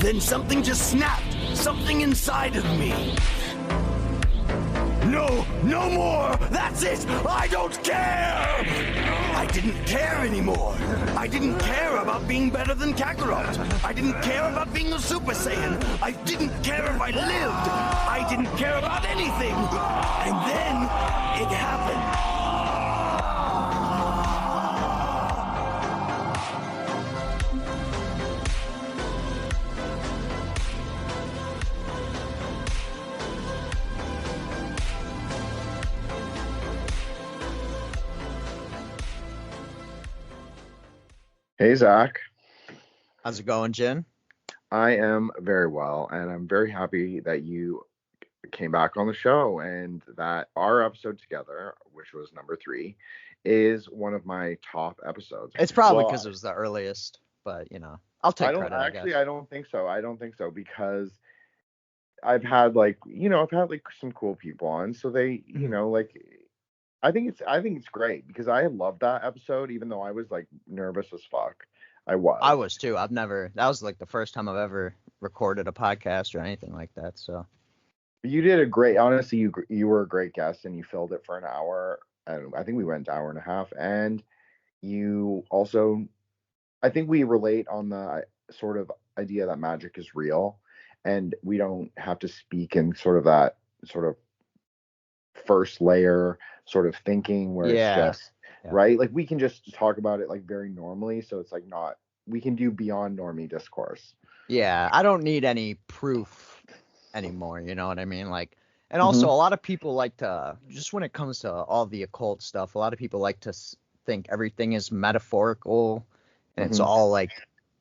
Then something just snapped. Something inside of me. No, no more! That's it! I don't care! I didn't care anymore. I didn't care about being better than Kakarot. I didn't care about being a Super Saiyan. I didn't care if I lived. I didn't care about anything. And then it happened. Hey, Zach. How's it going, Jin? I am very well, and I'm very happy that you came back on the show and that our episode together, which was number 3, is one of my top episodes. It's probably because it was the earliest, but, I'll take credit, I guess. I don't think so. I don't think so because I've had some cool people on, so they, I think it's great because I love that episode, even though I was nervous as fuck. I was too. That was the first time I've ever recorded a podcast or anything like that. So you did honestly, you were a great guest and you filled it for an hour. And I think we went an hour and a half. And you also, I think we relate on the sort of idea that magic is real and we don't have to speak in sort of that sort of first layer sort of thinking where it's just right, we can just talk about it very normally, so it's we can do beyond normie discourse. I don't need any proof anymore, you know what I mean? And also a lot of people like to, just when it comes to all the occult stuff, a lot of people like to think everything is metaphorical and it's all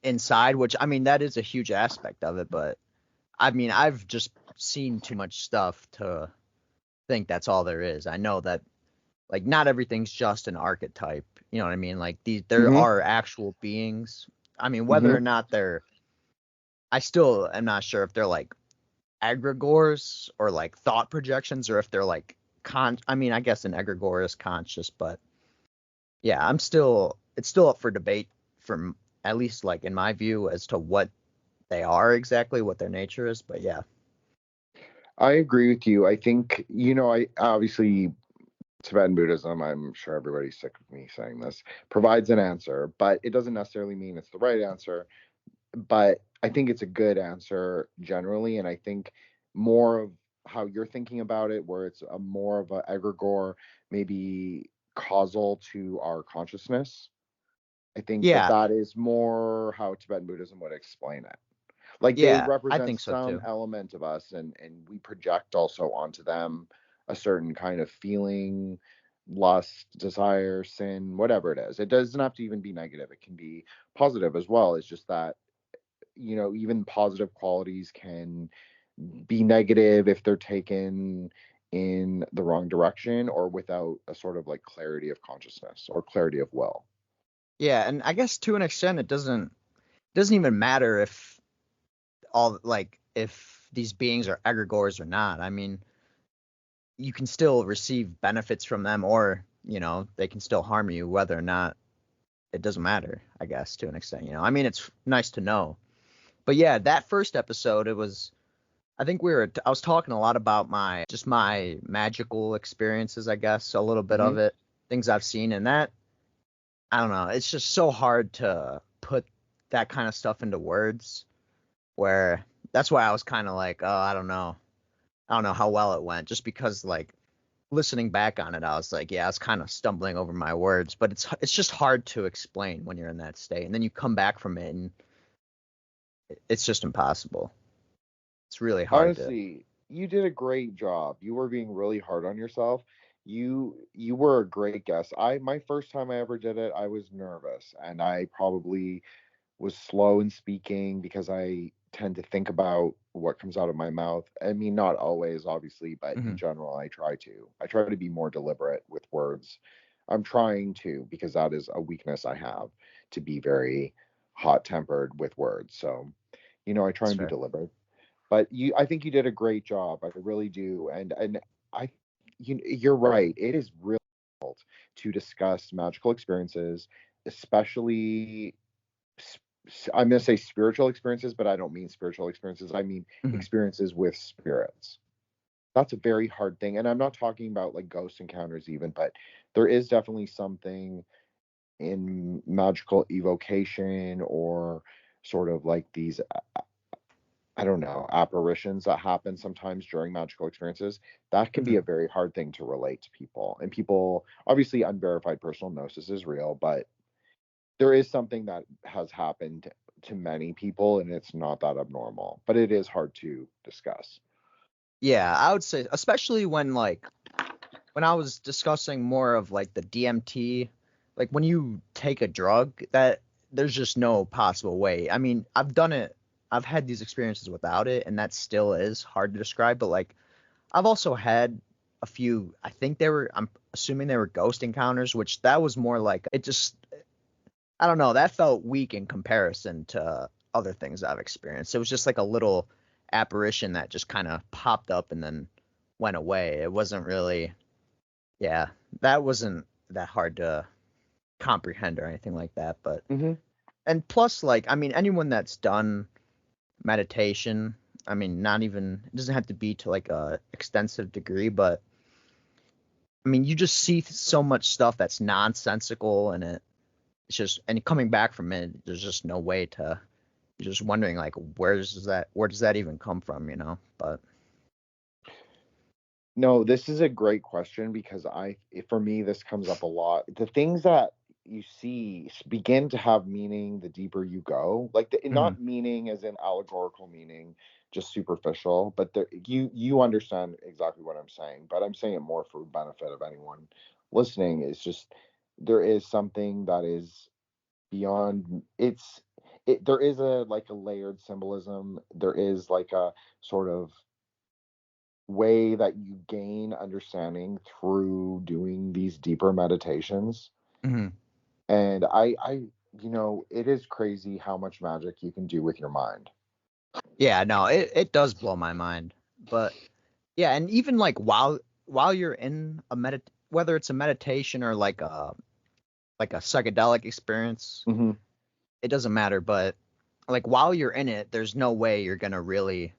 inside, which that is a huge aspect of it, but I've just seen too much stuff to think that's all there is. I know that not everything's just an archetype, you know what I mean? There are actual beings. Whether or not I still am not sure if they're egregores or thought projections, or if they're I guess an egregore is conscious, but yeah, it's still up for debate from at least in my view as to what they are exactly, what their nature is. But yeah, I agree with you. I think, I obviously Tibetan Buddhism, I'm sure everybody's sick of me saying this, provides an answer, but it doesn't necessarily mean it's the right answer. But I think it's a good answer generally, and I think more of how you're thinking about it, where it's a more of an egregore, maybe causal to our consciousness. I think that is more how Tibetan Buddhism would explain it. They represent some element of us, and we project also onto them a certain kind of feeling, lust, desire, sin, whatever it is. It doesn't have to even be negative. It can be positive as well. It's just that, even positive qualities can be negative if they're taken in the wrong direction or without a sort of clarity of consciousness or clarity of will. Yeah, and I guess to an extent it doesn't even matter if if these beings are egregores or not. You can still receive benefits from them, or they can still harm you, whether or not, it doesn't matter, I guess, to an extent. It's nice to know. But yeah, that first episode, it was, I think I was talking a lot about my magical experiences, I guess, a little bit of it, things I've seen, and that, I don't know, it's just so hard to put that kind of stuff into words, where that's why I was kind of oh, I don't know how well it went, just because listening back on it, I was I was kind of stumbling over my words, but it's just hard to explain when you're in that state, and then you come back from it and it's just impossible. It's really hard. Honestly, you did a great job. You were being really hard on yourself. You were a great guest. My first time I ever did it, I was nervous, and I probably was slow in speaking because I tend to think about what comes out of my mouth. Not always, obviously, but in general, I try to be more deliberate with words. I'm trying to, because that is a weakness I have, to be very hot-tempered with words. So, I try and be deliberate. But I think you did a great job. I really do. And you're right. It is really difficult to discuss magical experiences, especially I'm going to say spiritual experiences, but I don't mean spiritual experiences. I mean experiences with spirits. That's a very hard thing. And I'm not talking about like ghost encounters even, but there is definitely something in magical evocation or sort of like these, I don't know, apparitions that happen sometimes during magical experiences. That can be a very hard thing to relate to people. And people, obviously, unverified personal gnosis is real, but there is something that has happened to many people, and it's not that abnormal. But it is hard to discuss. Yeah, I would say, especially when I was discussing more of like the DMT, like when you take a drug, that there's just no possible way. I mean, I've done it. I've had these experiences without it, and that still is hard to describe. But like, I've also had a few. I'm assuming they were ghost encounters, which that was more like it just. I don't know. That felt weak in comparison to other things I've experienced. It was just like a little apparition that just kind of popped up and then went away. It wasn't really. Yeah, that wasn't that hard to comprehend or anything like that. But and plus, like, I mean, anyone that's done meditation, I mean, it doesn't have to be to like a extensive degree, but I mean, you just see so much stuff that's nonsensical, and it's just, and coming back from it, there's just no way to. You're just wondering like, where does that even come from, But no, this is a great question because for me, this comes up a lot. The things that you see begin to have meaning the deeper you go, like not meaning as in allegorical meaning, just superficial, but you understand exactly what I'm saying, but I'm saying it more for benefit of anyone listening. Is just there is something that is beyond there is a like a layered symbolism. There is like a sort of way that you gain understanding through doing these deeper meditations. And it is crazy how much magic you can do with your mind. Yeah, no, it does blow my mind. But yeah, and even like while you're in whether it's a meditation or like a psychedelic experience, it doesn't matter. But like while you're in it, there's no way you're gonna really,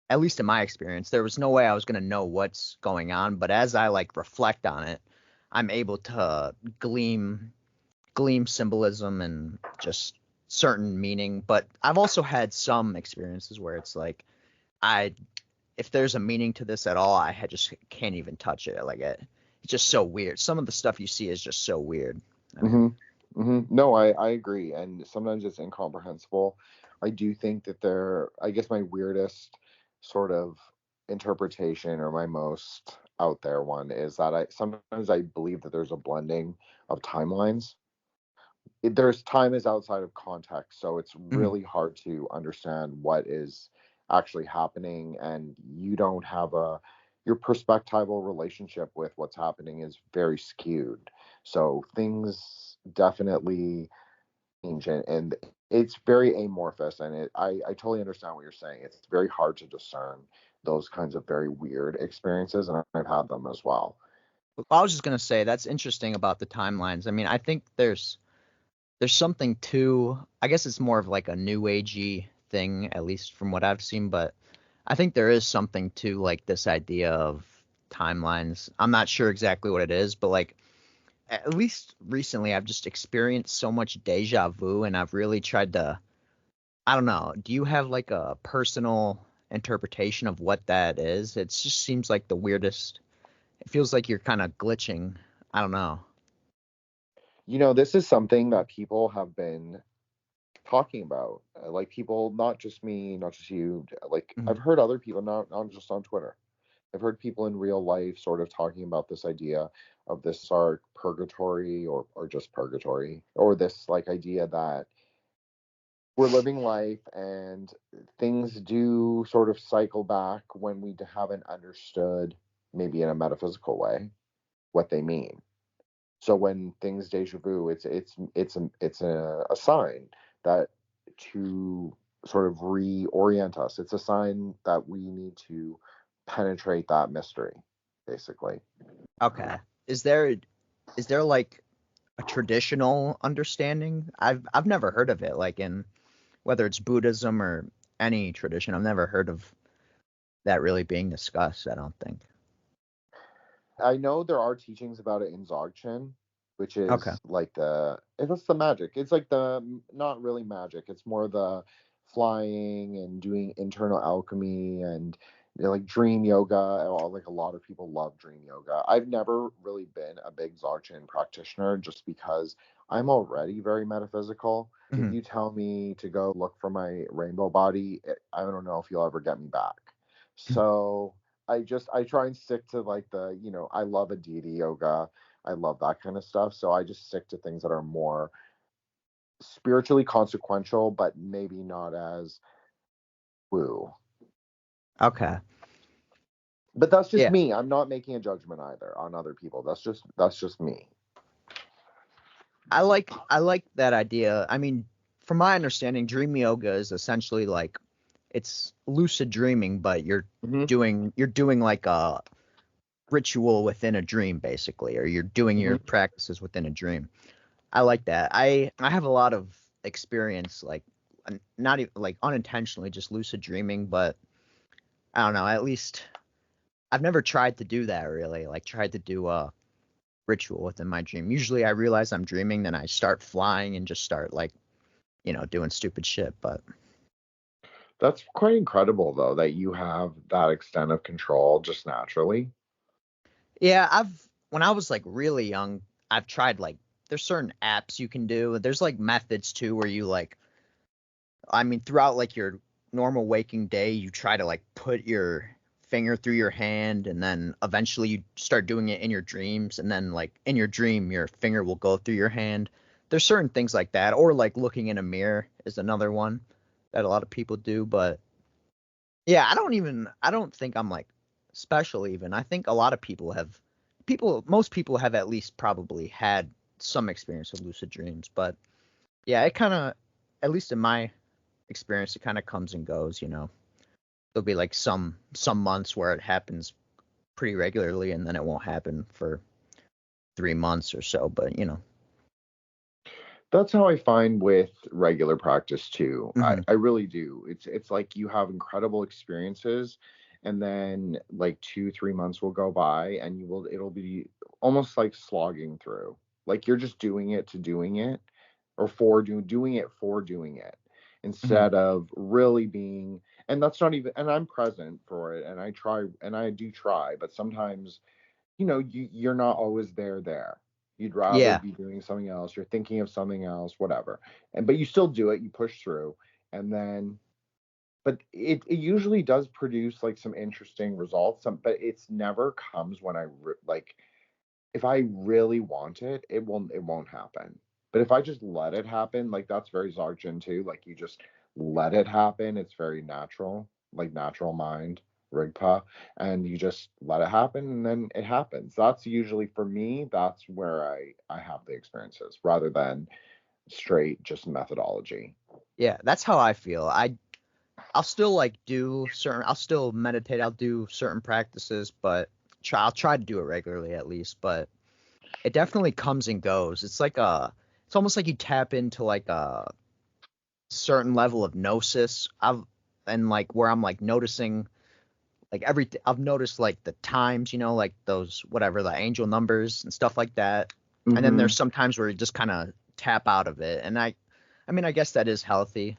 at least in my experience, there was no way I was gonna know what's going on. But as I like reflect on it, I'm able to glean symbolism and just certain meaning. But I've also had some experiences where it's like if there's a meaning to this at all, I just can't even touch it. Like it's just so weird. Some of the stuff you see is just so weird. No, I agree, and sometimes it's incomprehensible. I do think that I guess my weirdest sort of interpretation, or my most out there one, is that I believe that there's a blending of timelines. There's time is outside of context, so it's really hard to understand what is actually happening, and you don't have your perspectival relationship with what's happening is very skewed. So things definitely change, and it's very amorphous, and I totally understand what you're saying. It's very hard to discern those kinds of very weird experiences, and I've had them as well. I was just gonna say that's interesting about the timelines. I mean, I think there's something to, I guess it's more of like a new agey thing, at least from what I've seen, but I think there is something to like this idea of timelines. I'm not sure exactly what it is, but like at least recently I've just experienced so much deja vu, and I've really tried to, I don't know, do you have like a personal interpretation of what that is? It just seems like the weirdest. It feels like you're kind of glitching. I don't know. This is something that people have been talking about. Like people, not just me, not just you. Like I've heard other people, not just on Twitter. I've heard people in real life sort of talking about this idea of this our purgatory or just purgatory, or this like idea that we're living life and things do sort of cycle back when we haven't understood, maybe in a metaphysical way, what they mean. So when things deja vu, it's a sign that to sort of reorient us. It's a sign that we need to penetrate that mystery, basically. Okay. Is there like a traditional understanding. I've never heard of it, like in whether it's Buddhism or any tradition. I've never heard of that really being discussed, I don't think. I know there are teachings about it in Dzogchen, which is Okay. like it's the magic. It's like not really magic. It's more the flying and doing internal alchemy and like dream yoga. Like a lot of people love dream yoga. I've never really been a big Dzogchen practitioner just because I'm already very metaphysical. If Mhm. you tell me to go look for my rainbow body, I don't know if you'll ever get me back. So I try and stick to like I love a deity yoga. I love that kind of stuff. So I just stick to things that are more spiritually consequential, but maybe not as woo. Okay. But that's just Yeah. me. I'm not making a judgment either on other people. That's just me. I like that idea. I mean, from my understanding, dream yoga is essentially like it's lucid dreaming, but you're Mm-hmm. doing like a ritual within a dream, basically, or you're doing your Mm-hmm. practices within a dream. I like that. I have a lot of experience, like not even like unintentionally just lucid dreaming, but I don't know. At least I've never tried to do that really. Like tried to do a ritual within my dream. Usually I realize I'm dreaming, then I start flying and just start like, doing stupid shit. But That's quite incredible though that you have that extent of control just naturally. yeah, when I was like really young, I've tried like there's certain apps you can do. There's like methods too where you like I mean throughout like your normal waking day, you try to like put your finger through your hand and then eventually you start doing it in your dreams and then like in your dream your finger will go through your hand. There's certain things like that or like looking in a mirror is another one that a lot of people do, but yeah, I don't think I'm like special even. I think a lot of most people have at least probably had some experience with lucid dreams, but yeah, it kind of, at least in my experience, it kind of comes and goes. There'll be like some months where it happens pretty regularly and then it won't happen for 3 months or so, but. That's how I find with regular practice too. Hmm. I really do. It's like you have incredible experiences and then like 2 3 months will go by and it'll be almost like slogging through. Like you're just doing it to doing it or doing it for doing it Hmm. instead of really being, and that's not even, and I'm present for it and I do try, but sometimes you're not always there. You'd rather Yeah. be doing something else. You're thinking of something else, whatever. But you still do it. You push through, and then, but it usually does produce like some interesting results. But it's never comes when like if I really want it, it won't happen. But if I just let it happen, like that's very Zarjan too. Like you just let it happen. It's very natural, like natural mind, Rigpa, and you just let it happen and then it happens. That's usually for me, that's where I have the experiences rather than straight just methodology. Yeah, that's how I feel. I'll still like I'll still meditate, I'll do certain practices, but I'll try to do it regularly at least, but it definitely comes and goes. It's almost like you tap into like a certain level of gnosis. And like where I'm like noticing like I've noticed like the times, like those whatever the angel numbers and stuff like that. And then Mm-hmm. there's some times where you just kind of tap out of it. And I mean, I guess that is healthy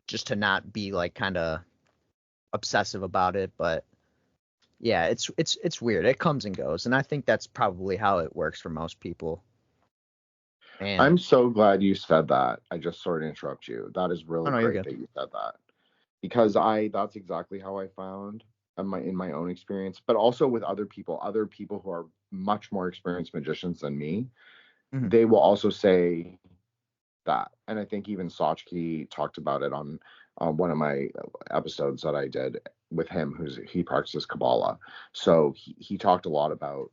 just to not be like kind of obsessive about it, but yeah, it's weird. It comes and goes, and I think that's probably how it works for most people. And I'm so glad you said that. I just sorry to interrupt you. That is oh really no, you're great good. that you said that. Because that's exactly how I found in my own experience, but also with other people who are much more experienced magicians than me, Hmm. they will also say that. And I think even Sochki talked about it on one of my episodes that I did with him, he practices Kabbalah. So he talked a lot about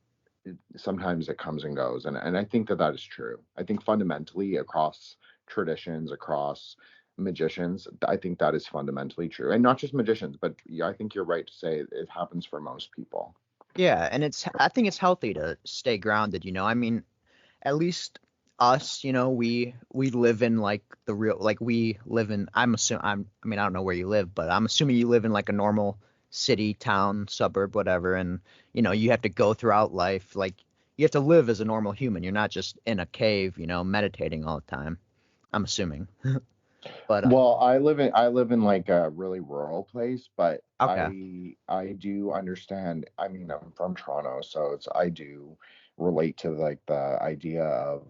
sometimes it comes and goes, and I think that is true. I think fundamentally across traditions, across magicians, I think that is fundamentally true, and not just magicians, but yeah, I think you're right to say it happens for most people. Yeah, and I think it's healthy to stay grounded. I mean, at least us, we live in like the real, like we live in, I mean, I don't know where you live, but I'm assuming you live in like a normal city, town, suburb, whatever. And, you have to go throughout life. Like you have to live as a normal human. You're not just in a cave, meditating all the time. I'm assuming. But well, I live in like a really rural place, but okay. I do understand. I mean, I'm from Toronto, so I do relate to like the idea of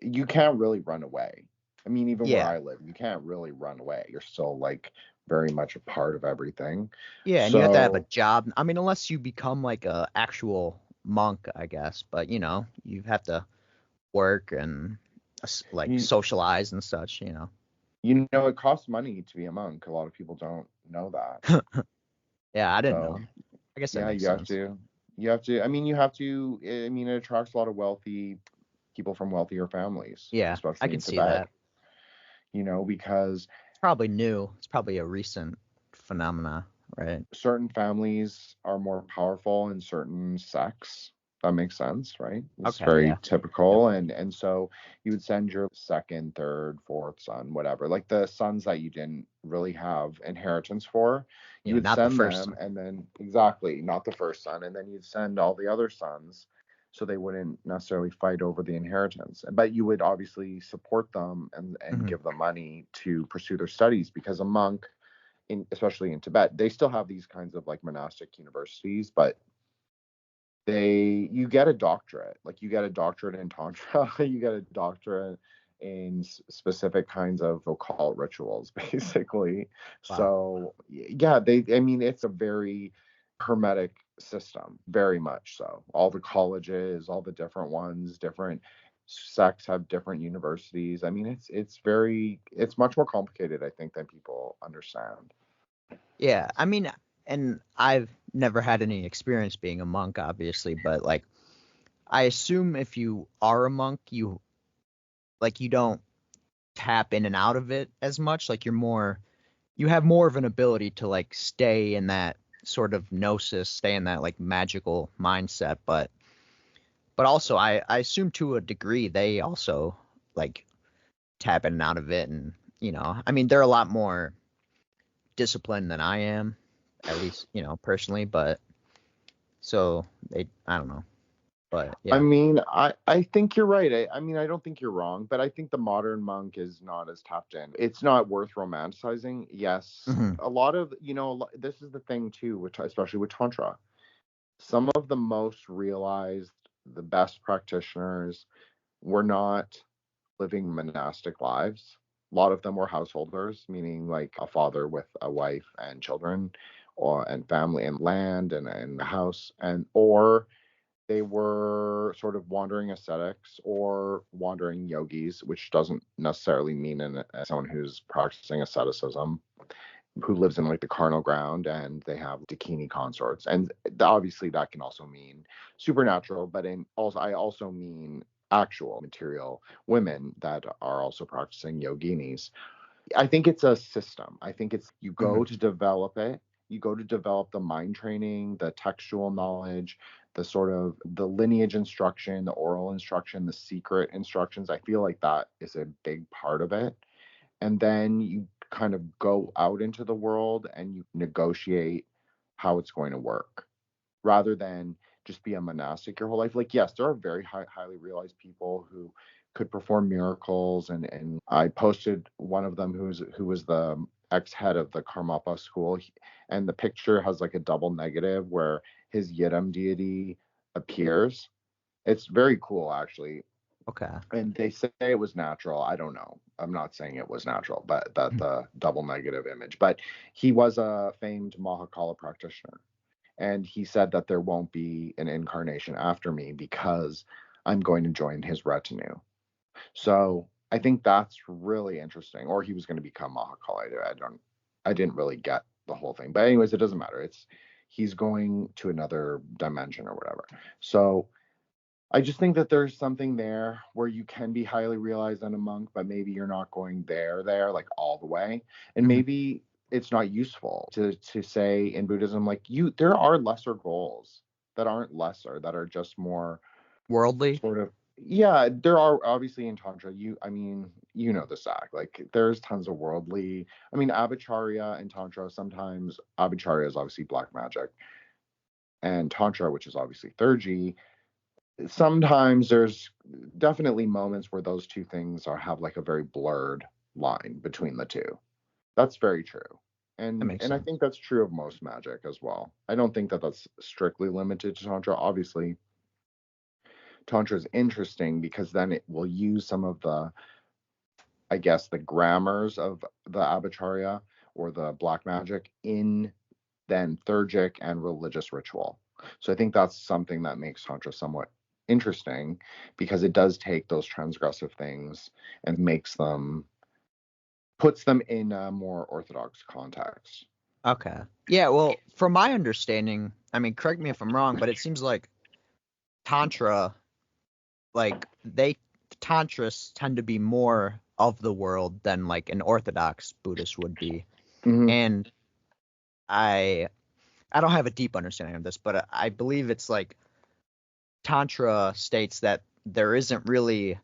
you can't really run away. I mean, even where Yeah. I live, you can't really run away. You're still like very much a part of everything. Yeah, and you have to have a So job. I mean, unless you become like a actual monk, I guess. But you have to work and like you socialize and such. you know it costs money to be a monk. A lot of people don't know that. Yeah, I didn't So know. I guess that yeah, makes sense. you have to. I mean, you have to. I mean, it attracts a lot of wealthy people from wealthier families, Yeah, I especially in could see Tibet. that. Because It's probably new. It's probably a recent phenomena, right? certain families are more powerful in certain sects. That makes sense, right? It's Okay, very yeah. Yep. typical, and so you would send your second, third, fourth son, whatever, like the sons that you didn't really have inheritance for, you Yeah, would not the send first them, one. and then exactly, not the first son, and then you'd send all the other sons, so they wouldn't necessarily fight over the inheritance, but you would obviously support them and Hmm. give them money to pursue their studies because a monk especially in Tibet, they still have these kinds of like monastic universities, but you get a doctorate. Like you get a doctorate in tantra, you get a doctorate in specific kinds of occult rituals, basically. Wow. So yeah, I mean, it's a very hermetic system, very much so. All the colleges, all the different ones, different sects have different universities. I mean, it's much more complicated, I think, than people understand. Yeah, I mean, and I've never had any experience being a monk, obviously, but like, I assume if you are a monk, you don't tap in and out of it as much. Like you have more of an ability to like stay in that sort of gnosis, stay in that like magical mindset. But also I assume to a degree they also like tap in and out of it. And I mean, they're a lot more disciplined than I am, at least, personally. But so I don't know. But I yeah. mean, I think you're right. I mean, I don't think you're wrong, but I think the modern monk is not as tapped in. It's not worth romanticizing. Yes, Hmm. a lot of, this is the thing too, which especially with Tantra, some of the most realized, the best practitioners were not living monastic lives. A lot of them were householders, meaning like a father with a wife and children, or and family and land and a house, and or they were sort of wandering ascetics or wandering yogis, which doesn't necessarily mean someone who's practicing asceticism, who lives in like the carnal ground and they have Dakini consorts. And obviously that can also mean supernatural, but I also mean actual material women that are also practicing yoginis. I think it's a system. I think it's you Hmm. go to develop it. You go to develop the mind training, the textual knowledge, the sort of the lineage instruction, the oral instruction, the secret instructions. I feel like that is a big part of it. And then you kind of go out into the world and you negotiate how it's going to work rather than just be a monastic your whole life. Like, yes, there are very highly realized people who could perform miracles, and I posted one of them who was the ex-head of the Karmapa school, and the picture has like a double negative where his Yidam deity appears. It's very cool, actually. Okay. And they say it was natural. I don't know. I'm not saying it was natural, but that the double negative image. But he was a famed Mahakala practitioner, and he said that there won't be an incarnation after me because I'm going to join his retinue. So I think that's really interesting. Or he was going to become Mahakala. I didn't really get the whole thing. But anyways, it doesn't matter. He's going to another dimension or whatever. So I just think that there's something there where you can be highly realized on a monk, but maybe you're not going there like all the way. And Hmm. maybe it's not useful to say in Buddhism, like there are lesser goals that aren't lesser, that are just more Worldly. sort of Yeah, there are obviously in Tantra, you know the Zack. Like there's tons of worldly. I mean, Abhacharya and Tantra, sometimes Abhacharya is obviously black magic. And Tantra, which is obviously Thurgy, sometimes there's definitely moments where those two things have like a very blurred line between the two. That's very true. That And makes I sense. think that's true of most magic as well. I don't think that that's strictly limited to Tantra. Obviously, Tantra is interesting because then it will use some of the, I guess, the grammars of the Abhacharya or the black magic in then Thurgic and religious ritual. So I think that's something that makes Tantra somewhat interesting because it does take those transgressive things and puts them in a more orthodox context. Okay. Yeah, well, from my understanding, I mean, correct me if I'm wrong, but it seems like Tantra, like Tantrists tend to be more of the world than like an Orthodox Buddhist would be. Mm-hmm. And I don't have a deep understanding of this, but I believe it's like Tantra states that there isn't really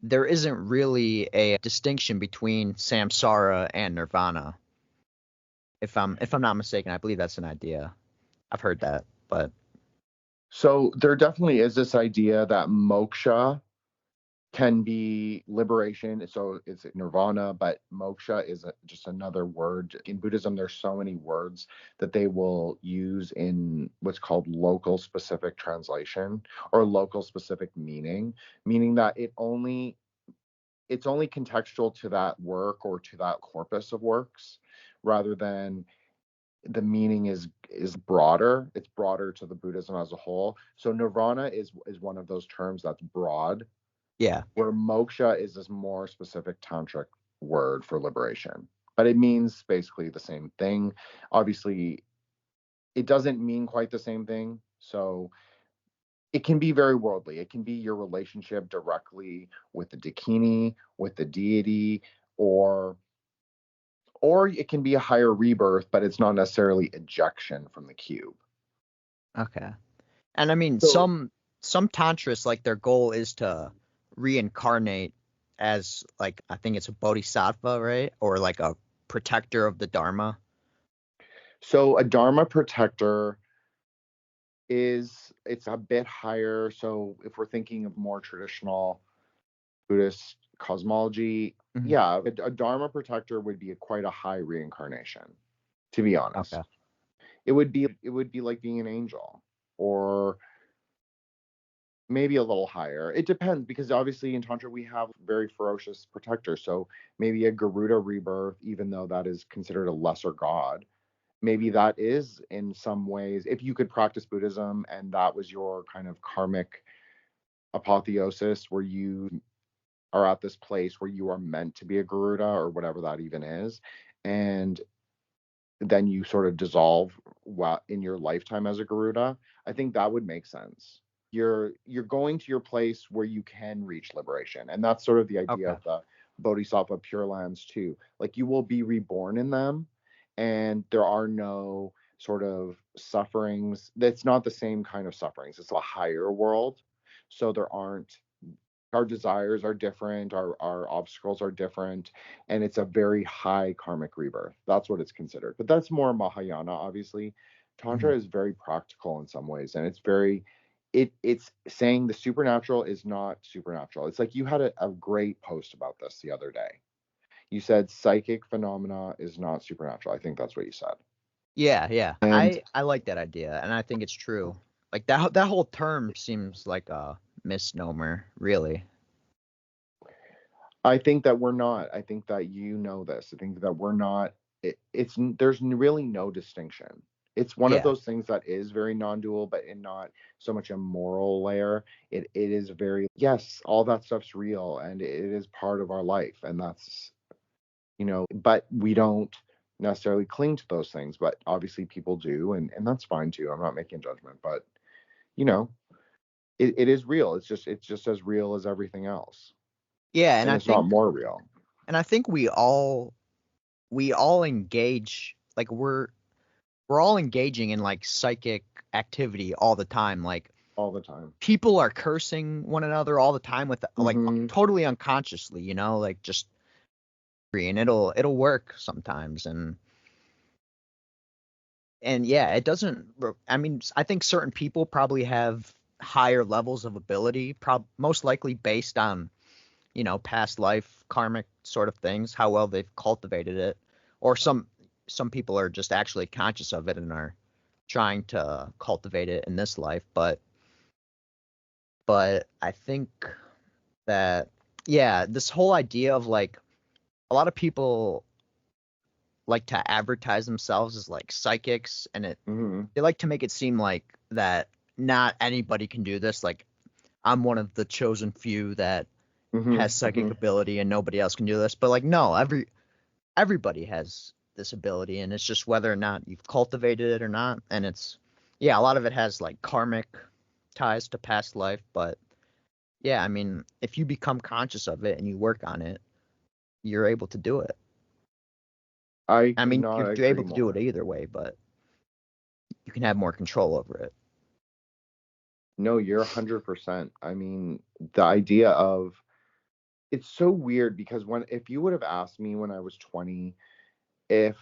a distinction between samsara and nirvana. If I'm not mistaken, I believe that's an idea. I've heard that, but So there definitely is this idea that moksha can be liberation. So it's nirvana, but moksha is just another word. In Buddhism, there's so many words that they will use in what's called local specific translation or local specific meaning, meaning that it's only contextual to that work or to that corpus of works rather than the meaning is broader. It's broader to the Buddhism as a whole. So nirvana is one of those terms that's broad, yeah. where moksha is this more specific tantric word for liberation, but it means basically the same thing. Obviously, it doesn't mean quite the same thing. So it can be very worldly. It can be your relationship directly with the Dakini, with the deity, or it can be a higher rebirth, but it's not necessarily ejection from the cube. Okay. And I mean, So, some tantrists, like, their goal is to reincarnate as, like, I think it's a bodhisattva, right? Or like a protector of the Dharma. so a Dharma protector it's a bit higher. So if we're thinking of more traditional Buddhist cosmology, Mhm. yeah, a Dharma protector would be quite a high reincarnation, to be honest. Okay. It would be like being an angel, or maybe a little higher. It depends, because obviously in Tantra we have very ferocious protectors. So maybe a Garuda rebirth, even though that is considered a lesser god, maybe that is in some ways, if you could practice Buddhism and that was your kind of karmic apotheosis, where you are at this place where you are meant to be a Garuda or whatever that even is, and then you sort of dissolve in your lifetime as a Garuda, I think that would make sense. You're going to your place where you can reach liberation, and that's sort of the idea Okay. of the Bodhisattva Pure Lands too. Like you will be reborn in them, and there are no sort of sufferings. That's not the same kind of sufferings. It's a higher world, so there aren't, our desires are different, our obstacles are different, and it's a very high karmic rebirth. That's what it's considered. But that's more Mahayana, obviously. Tantra Mhm. is very practical in some ways, and it's very it's saying the supernatural is not supernatural. It's like you had a great post about this the other day. You said psychic phenomena is not supernatural. I think that's what you said. Yeah, yeah. And I like that idea, and I think it's true. Like that whole term seems like a misnomer, really. I think that we're not. I think that you know this. I think that we're not. There's really no distinction. It's one of Yeah. those things that is very non-dual, but in not so much a moral layer. It is very, yes, all that stuff's real and it is part of our life, and that's, but we don't necessarily cling to those things. But obviously people do, and that's fine too. I'm not making a judgment, but you know, it is real. It's just as real as everything else, Yeah, and it's not more real. and I think we all engage, like we're all engaging in like psychic activity all the time. Like all the time. People are cursing one another all the time with like Mm-hmm. totally unconsciously, you know, like just and it'll work sometimes. And yeah, it doesn't. I mean, I think certain people probably have higher levels of ability, most likely based on, you know, past life karmic sort of things, how well they've cultivated it, or some people are just actually conscious of it and are trying to cultivate it in this life. But I think that, yeah, this whole idea of like a lot of people like to advertise themselves as like psychics, and they like to make it seem like that not anybody can do this. Like, I'm one of the chosen few that has psychic ability and nobody else can do this. But like, no, everybody has this ability, and it's just whether or not you've cultivated it or not. And it's, yeah, a lot of it has like karmic ties to past life. But yeah, I mean, if you become conscious of it and you work on it, you're able to do it. I mean, not you're agree able to do more. it either way, but you can have more control over it. No, you're 100%. I mean, the idea of it's so weird because if you would have asked me when I was 20 if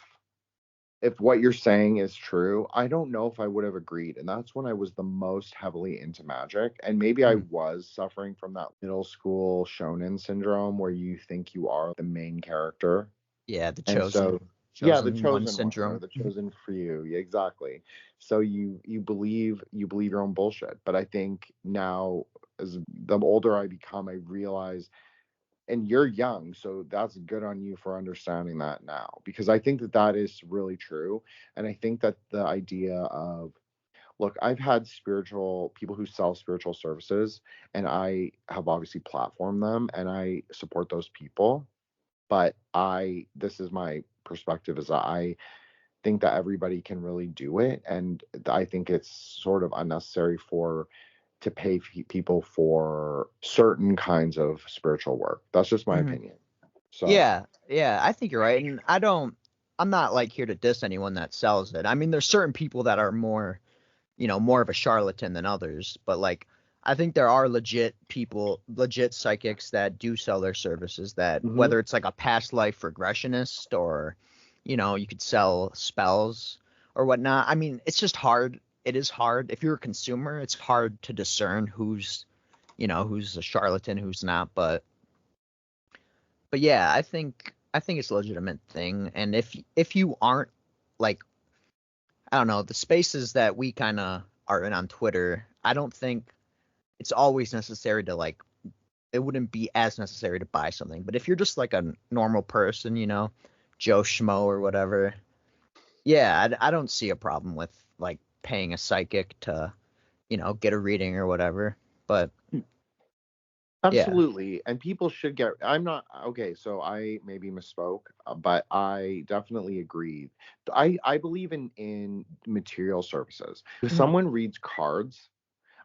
what you're saying is true, I don't know if I would have agreed. And that's when I was the most heavily into magic. And maybe I was suffering from that middle school shonen syndrome where you think you are the main character. Yeah, the And chosen. so, yeah, the One chosen one, syndrome. or the chosen few. Yeah, exactly. So you believe your own bullshit. But I think now, as the older I become, I realize, and you're young, so that's good on you for understanding that now, because I think that is really true. And I think that the idea of, look, I've had spiritual people who sell spiritual services, and I have obviously platformed them and I support those people. But this is my perspective, is that I think that everybody can really do it. And I think it's sort of unnecessary to pay people for certain kinds of spiritual work. That's just my opinion. So Yeah, I think you're right. And I'm not like here to diss anyone that sells it. I mean, there's certain people that are more, you know, more of a charlatan than others, but like, I think there are legit psychics that do sell their services, that whether it's like a past life regressionist, or, you know, you could sell spells or whatnot. I mean, it's just hard. It is hard. If you're a consumer, it's hard to discern who's a charlatan, who's not. But yeah, I think it's a legitimate thing. And if you aren't, like, I don't know, the spaces that we kind of are in on Twitter, I don't think it's always necessary to, like, it wouldn't be as necessary to buy something. But if you're just like a normal person, you know, Joe Schmo or whatever, yeah, I don't see a problem with like paying a psychic to, you know, get a reading or whatever. But absolutely. Yeah. And people should get, I'm not, okay, so I maybe misspoke, but I definitely agree. I believe in material services. If someone reads cards,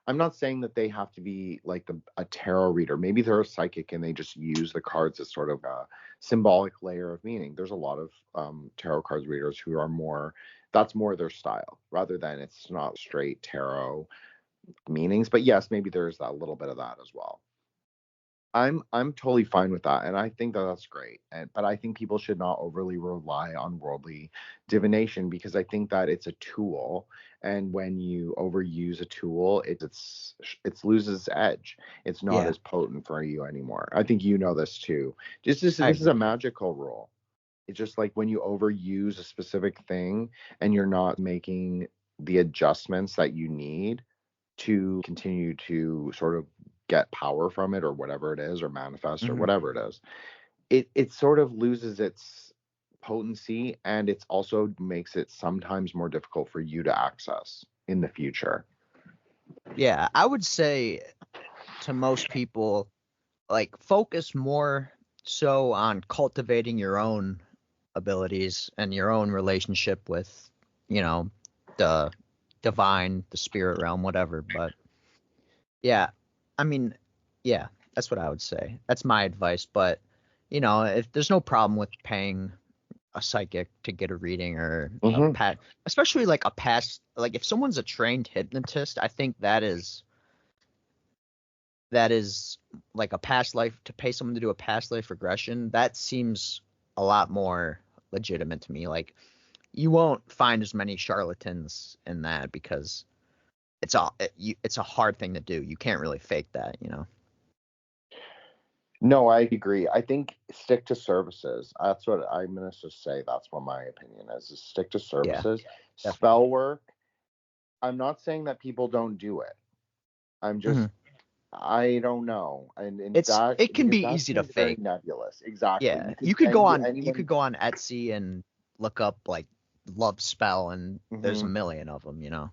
I'm not saying that they have to be like a tarot reader. Maybe they're a psychic and they just use the cards as sort of a symbolic layer of meaning. There's a lot of tarot cards readers who are that's more their style, rather than it's not straight tarot meanings. But yes, maybe there's that little bit of that as well. I'm totally fine with that, and I think that that's great. But I think people should not overly rely on worldly divination, because I think that it's a tool, and when you overuse a tool, it loses its edge. It's not as potent for you anymore. I think you know this too. This is a magical rule. It's just like when you overuse a specific thing and you're not making the adjustments that you need to continue to sort of get power from it, or whatever it is, or manifest, or whatever it is, it sort of loses its potency, and it also makes it sometimes more difficult for you to access in the future. Yeah, I would say to most people, like, focus more so on cultivating your own abilities and your own relationship with, you know, the divine, the spirit realm, whatever. But yeah, I mean, yeah, that's what I would say. That's my advice. But, you know, if there's no problem with paying a psychic to get a reading, or especially like a past, like if someone's a trained hypnotist, I think that is that is like a past life, to pay someone to do a past life regression, that seems a lot more legitimate to me. Like, you won't find as many charlatans in that because it's a hard thing to do. You can't really fake that, you know. No, I agree. I think stick to services. That's what I'm going to just say. That's what my opinion is stick to services. Definitely. Spell work, I'm not saying that people don't do it. I'm just, I don't know. And it can because be that easy to seems very fake. nebulous. Exactly. Yeah. You could go on Etsy and look up like love spell, and there's a million of them, you know.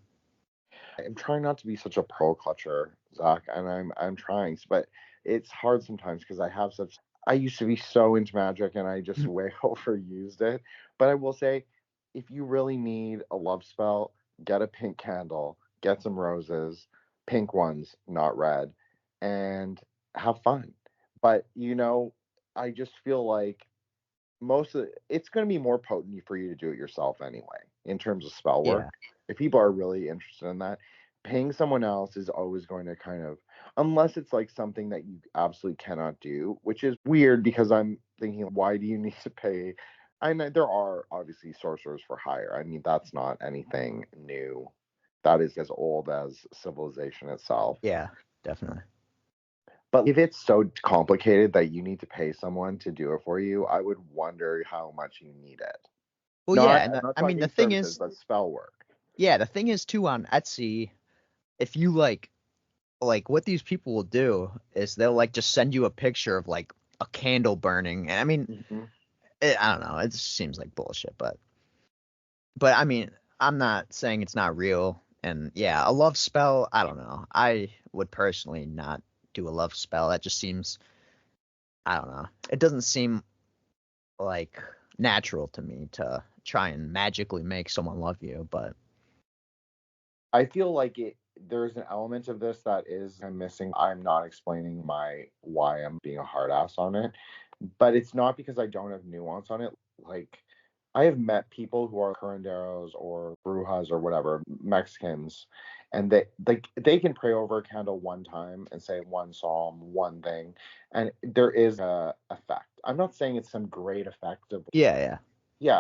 I'm trying not to be such a pearl clutcher, Zach, and I'm trying, but it's hard sometimes because I used to be so into magic and I just way overused it. But I will say, if you really need a love spell, get a pink candle, get some roses, pink ones, not red, and have fun. But I just feel like it's going to be more potent for you to do it yourself anyway in terms of spell work. Yeah. If people are really interested in that, paying someone else is always going to kind of, unless it's like something that you absolutely cannot do, which is weird because I'm thinking, why do you need to pay? I know there are obviously sorcerers for hire. I mean, that's not anything new. That is as old as civilization itself. Yeah, definitely. But if it's so complicated that you need to pay someone to do it for you, I would wonder how much you need it. Well, yeah, and I'm not I mean, talking the thing services, is, but spell work. yeah, the thing is too, on Etsy, if you like what these people will do is they'll like just send you a picture of like a candle burning. And I mean, I don't know, it just seems like bullshit, but I mean, I'm not saying it's not real. And yeah, a love spell, I don't know. I would personally not do a love spell. That just seems, I don't know. It doesn't seem like natural to me to try and magically make someone love you, but I feel like there's an element of this that is I'm missing. I'm not explaining why I'm being a hard ass on it, but it's not because I don't have nuance on it. Like, I have met people who are curanderos or brujas or whatever, Mexicans, and they can pray over a candle one time and say one psalm, one thing, and there is a effect. I'm not saying it's some great effect of yeah,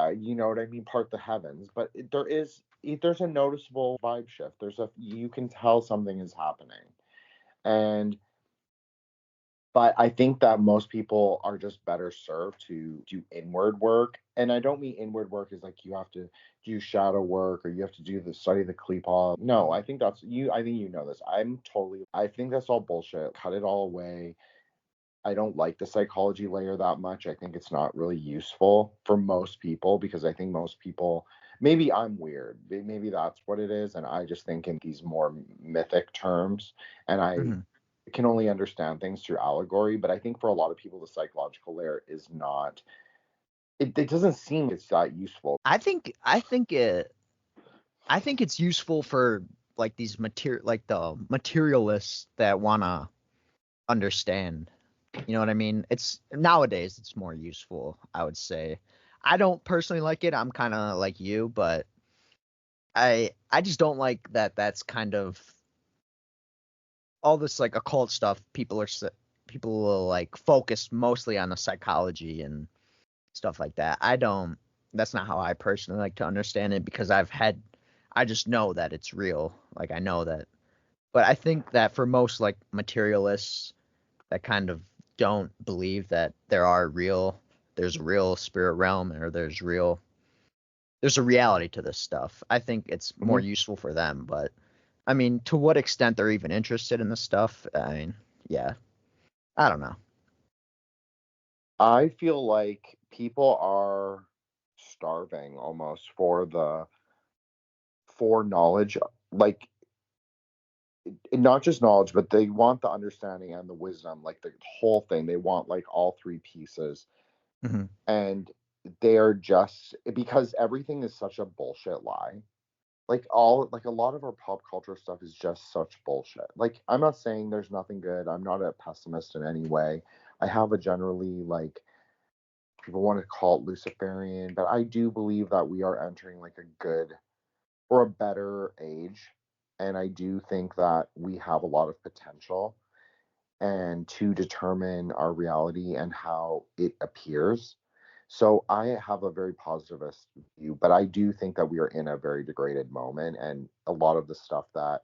you know what I mean, part the heavens, but there's a noticeable vibe shift. You can tell something is happening. And but I think that most people are just better served to do inward work. And I don't mean inward work is like you have to do shadow work or you have to do the study the Kleepaw. No, I think that's you. I think you know this. I think that's all bullshit. Cut it all away. I don't like the psychology layer that much. I think it's not really useful for most people because I think most people, maybe I'm weird. Maybe that's what it is. And I just think in these more mythic terms. And I can only understand things through allegory. But I think for a lot of people, the psychological layer is not, it doesn't seem it's that useful. I think it's useful for like the materialists that want to understand. You know what I mean? It's nowadays it's more useful, I would say. I don't personally like it. I'm kind of like you, but I just don't like that that's kind of all this like occult stuff. People will like focus mostly on the psychology and stuff like that. That's not how I personally like to understand it because I just know that it's real. Like I know that. But I think that for most like materialists that kind of don't believe that there's a real spirit realm or there's a reality to this stuff. I think it's more useful for them, but I mean, to what extent they're even interested in this stuff? I mean, yeah. I don't know. I feel like people are starving almost for knowledge. Like, not just knowledge, but they want the understanding and the wisdom, like the whole thing. They want like all three pieces. And they are just because everything is such a bullshit lie. Like a lot of our pop culture stuff is just such bullshit. Like, I'm not saying there's nothing good. I'm not a pessimist in any way. I have a generally like people want to call it Luciferian, but I do believe that we are entering like a good or a better age. And I do think that we have a lot of potential. and to determine our reality and how it appears. So I have a very positivist view, but I do think that we are in a very degraded moment, and a lot of the stuff that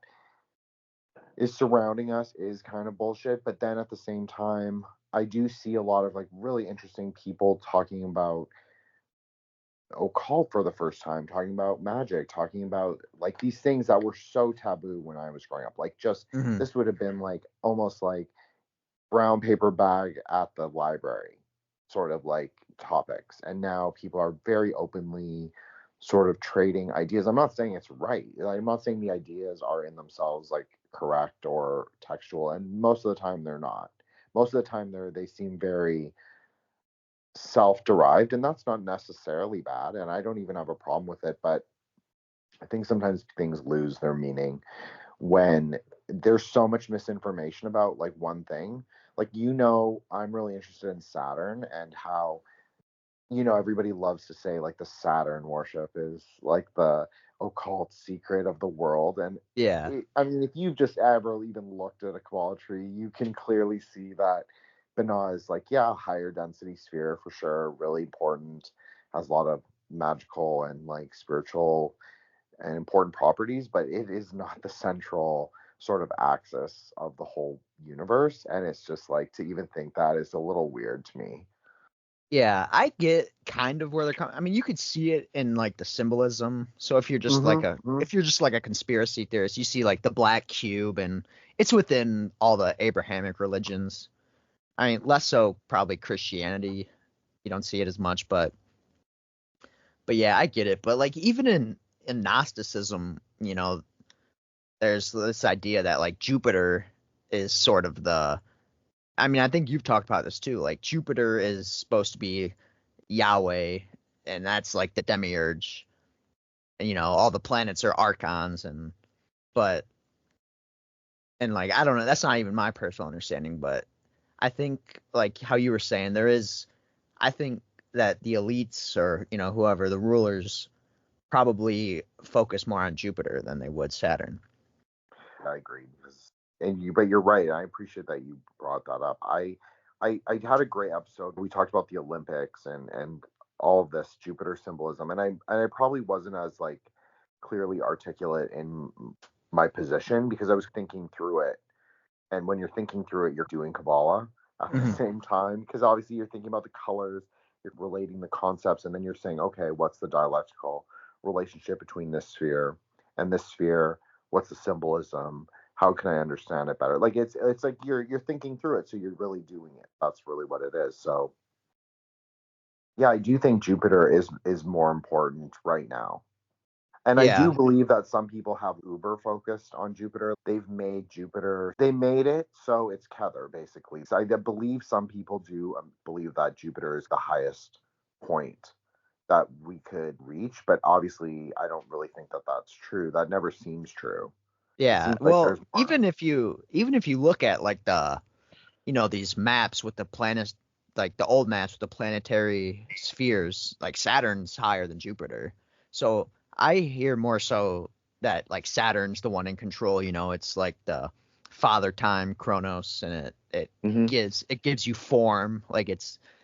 is surrounding us is kind of bullshit. But then at the same time, I do see a lot of like really interesting people talking about occult for the first time, talking about magic, talking about like these things that were so taboo when I was growing up. Like just Hmm. this would have been like almost like brown paper bag at the library sort of like topics. And now people are very openly sort of trading ideas. I'm not saying it's right. Like, I'm not saying the ideas are in themselves like correct or textual, and most of the time they're not. Most of the time they seem very self-derived, and that's not necessarily bad, and I don't even have a problem with it. But I think sometimes things lose their meaning when there's so much misinformation about like one thing. Like, I'm really interested in Saturn and how, everybody loves to say like the Saturn worship is like the occult secret of the world. And Yeah. I mean, if you've just ever even looked at a Kabbalah tree, you can clearly see that Binah is like, yeah, higher density sphere for sure, really important, has a lot of magical and like spiritual and important properties, but it is not the central sort of axis of the whole universe. And it's just like, to even think that is a little weird to me. Yeah, I get kind of where they're coming. I mean, you could see it in like the symbolism. So if you're just like a conspiracy theorist, you see like the black cube, and it's within all the Abrahamic religions. I mean, less so probably Christianity. You don't see it as much, but yeah, I get it. But like even in Gnosticism, there's this idea that like Jupiter is sort of the. I mean, I think you've talked about this too. Like Jupiter is supposed to be Yahweh, and that's like the Demiurge. And, all the planets are archons, but and like I don't know, that's not even my personal understanding, but I think like how you were saying, I think that the elites or whoever the rulers probably focus more on Jupiter than they would Saturn. I agree. But you're right. I appreciate that you brought that up. I had a great episode. We talked about the Olympics and all of this Jupiter symbolism, and I probably wasn't as like clearly articulate in my position because I was thinking through it. And when you're thinking through it, you're doing Kabbalah at the same time, because obviously you're thinking about the colors, you're relating the concepts, and then you're saying, okay, what's the dialectical relationship between this sphere and this sphere? What's the symbolism? How can I understand it better? Like it's like you're thinking through it, so you're really doing it. That's really what it is. So yeah, I do think Jupiter is more important right now. And I Yeah. do believe that some people have uber focused on Jupiter. They made it so it's Kether, basically. So I believe some people do believe that Jupiter is the highest point that we could reach. But obviously, I don't really think that that's true. That never seems true. It Yeah. seems like Well, there's more. even if you look at like these maps with the planets, like the old maps with the planetary spheres, like Saturn's higher than Jupiter. So I hear more so that like Saturn's the one in control. It's like the father time Chronos, and it Mhm. gives you form. Like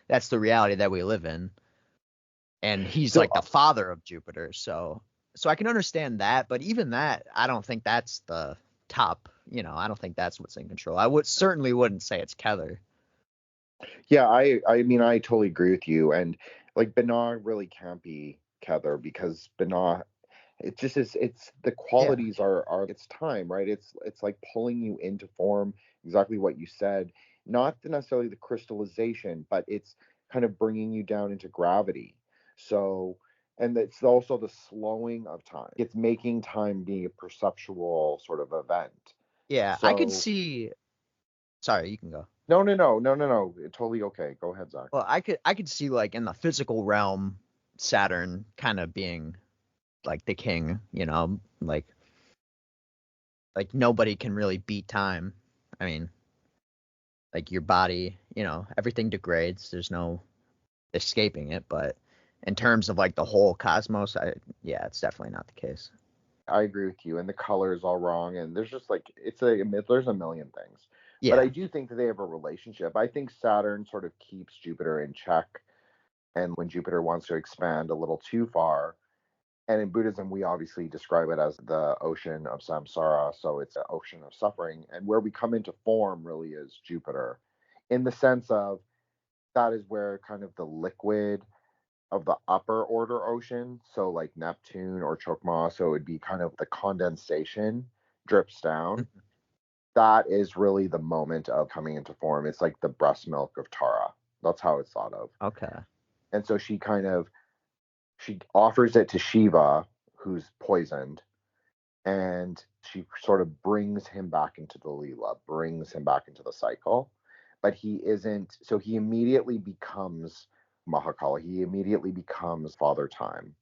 that's the reality that we live in, and he's So like the father of Jupiter. So I can understand that, but even that, I don't think that's the top. I don't think that's what's in control. I certainly wouldn't say it's Kether. yeah, I mean I totally agree with you. And like Binah really can't be Kether because Binah, it just is, it's the Yeah. qualities are it's time, right? It's like pulling you into form, exactly what you said. Not necessarily the crystallization, but it's kind of bringing you down into gravity. So, and it's also the slowing of time. It's making time be a perceptual sort of event. Yeah, I could So see. Sorry, you can go. no, totally okay, go ahead, Zach. Well, I could see like in the physical realm, Saturn kind of being like the king. Like nobody can really beat time. I mean, like your body, everything degrades. There's no escaping it. But in terms of like the whole cosmos, yeah, it's definitely not the case. I agree with you, and the color is all wrong, and there's just like there's a million things. But I Yeah. do think that they have a relationship. I think Saturn sort of keeps Jupiter in check. And when Jupiter wants to expand a little too far, and in Buddhism, we obviously describe it as the ocean of samsara. So it's an ocean of suffering. And where we come into form really is Jupiter, in the sense of that is where kind of the liquid of the upper order ocean, so like Neptune or Chokmah, so it would be kind of the condensation drips down. That is really the moment of coming into form. It's like the breast milk of Tara. That's how it's thought of. Okay. And so she offers it to Shiva, who's poisoned, and she sort of brings him back into the Leela, brings him back into the cycle. But he isn't, so he immediately becomes Mahakala. He immediately becomes Father Time.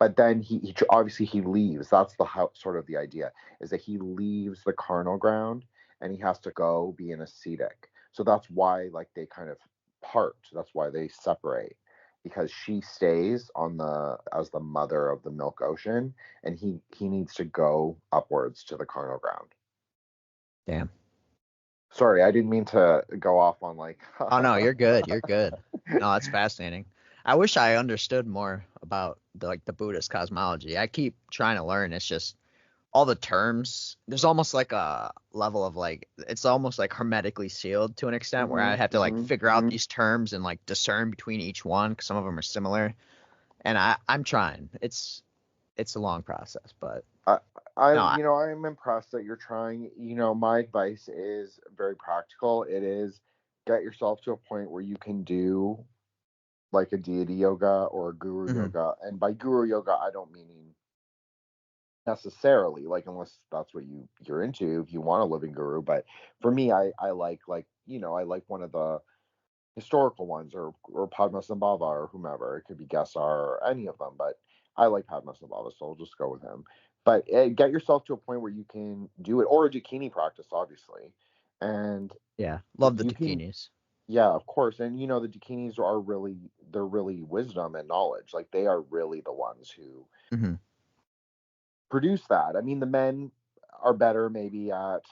But then he obviously he leaves. That's sort of the idea, is that he leaves the carnal ground and he has to go be an ascetic. So that's why like they kind of part. That's why they separate, because she stays as the mother of the milk ocean, and he needs to go upwards to the carnal ground. Damn. Sorry, I didn't mean to go off on like. Oh no, you're good. You're good. No, that's fascinating. I wish I understood more about the Buddhist cosmology. I keep trying to learn. It's just all the terms. There's almost like a level of like it's almost like hermetically sealed to an extent where I have to like figure out these terms and like discern between each one because some of them are similar. And I'm trying. It's a long process, but no, I'm impressed that you're trying. My advice is very practical. It is get yourself to a point where you can do like a deity yoga or a guru yoga. And by guru yoga, I don't mean necessarily like, unless that's what you're into, if you want a living guru. But for me, I like I like one of the historical ones, or Padmasambhava or whomever. It could be Gesar or any of them, but I like Padmasambhava, so I'll just go with him. But get yourself to a point where you can do it, or a Dakini practice, obviously. And yeah, love the Dakinis. Yeah, of course. And the Dakinis they're really wisdom and knowledge. Like they are really the ones who produce that. I mean, the men are better maybe at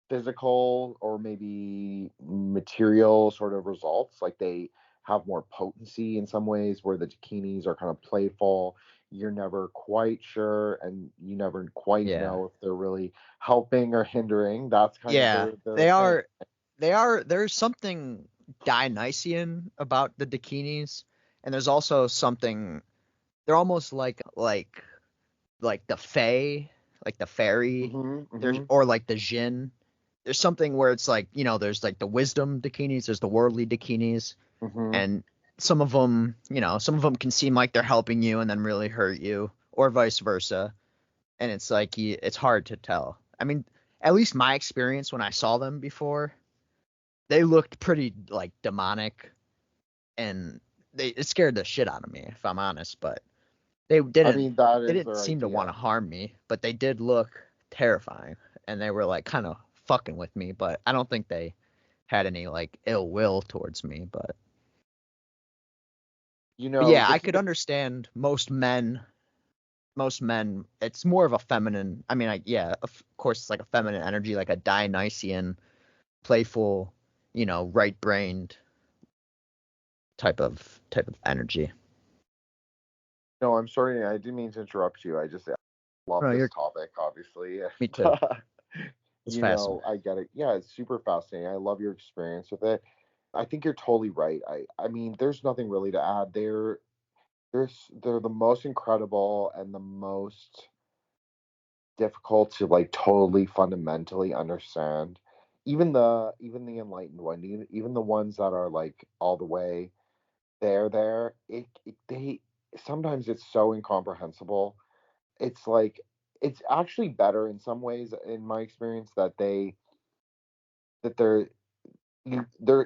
physical or maybe material sort of results. Like they have more potency in some ways, where the Dakinis are kind of playful. You're never quite sure, and you never quite know if they're really helping or hindering. That's kind of their they thing. there's something Dionysian about the Dakinis, and there's also something they're almost like the Fae, like the fairy, there's or like the Jinn. There's something where it's like, there's like the wisdom Dakinis, there's the worldly Dakinis, and some of them can seem like they're helping you and then really hurt you, or vice versa. And it's like it's hard to tell. I mean, at least my experience when I saw them before, they looked pretty like demonic, and it scared the shit out of me, if I'm honest. But they didn't. I mean, that is they didn't their seem to idea. want to harm me, but they did look terrifying, and they were like kind of fucking with me. But I don't think they had any like ill will towards me. But yeah, I could understand most men. It's more of a feminine. I mean, of course, it's like a feminine energy, like a Dionysian, playful, right-brained type of energy. No, I'm sorry. I didn't mean to interrupt you. I just love this topic, obviously. Me too. It's fascinating. I get it. Yeah, it's super fascinating. I love your experience with it. I think you're totally right. I mean, there's nothing really to add. They're the most incredible and the most difficult to like totally fundamentally understand. Even the enlightened one, even the ones that are like all the way there, they sometimes it's so incomprehensible. It's like it's actually better in some ways, in my experience, that they're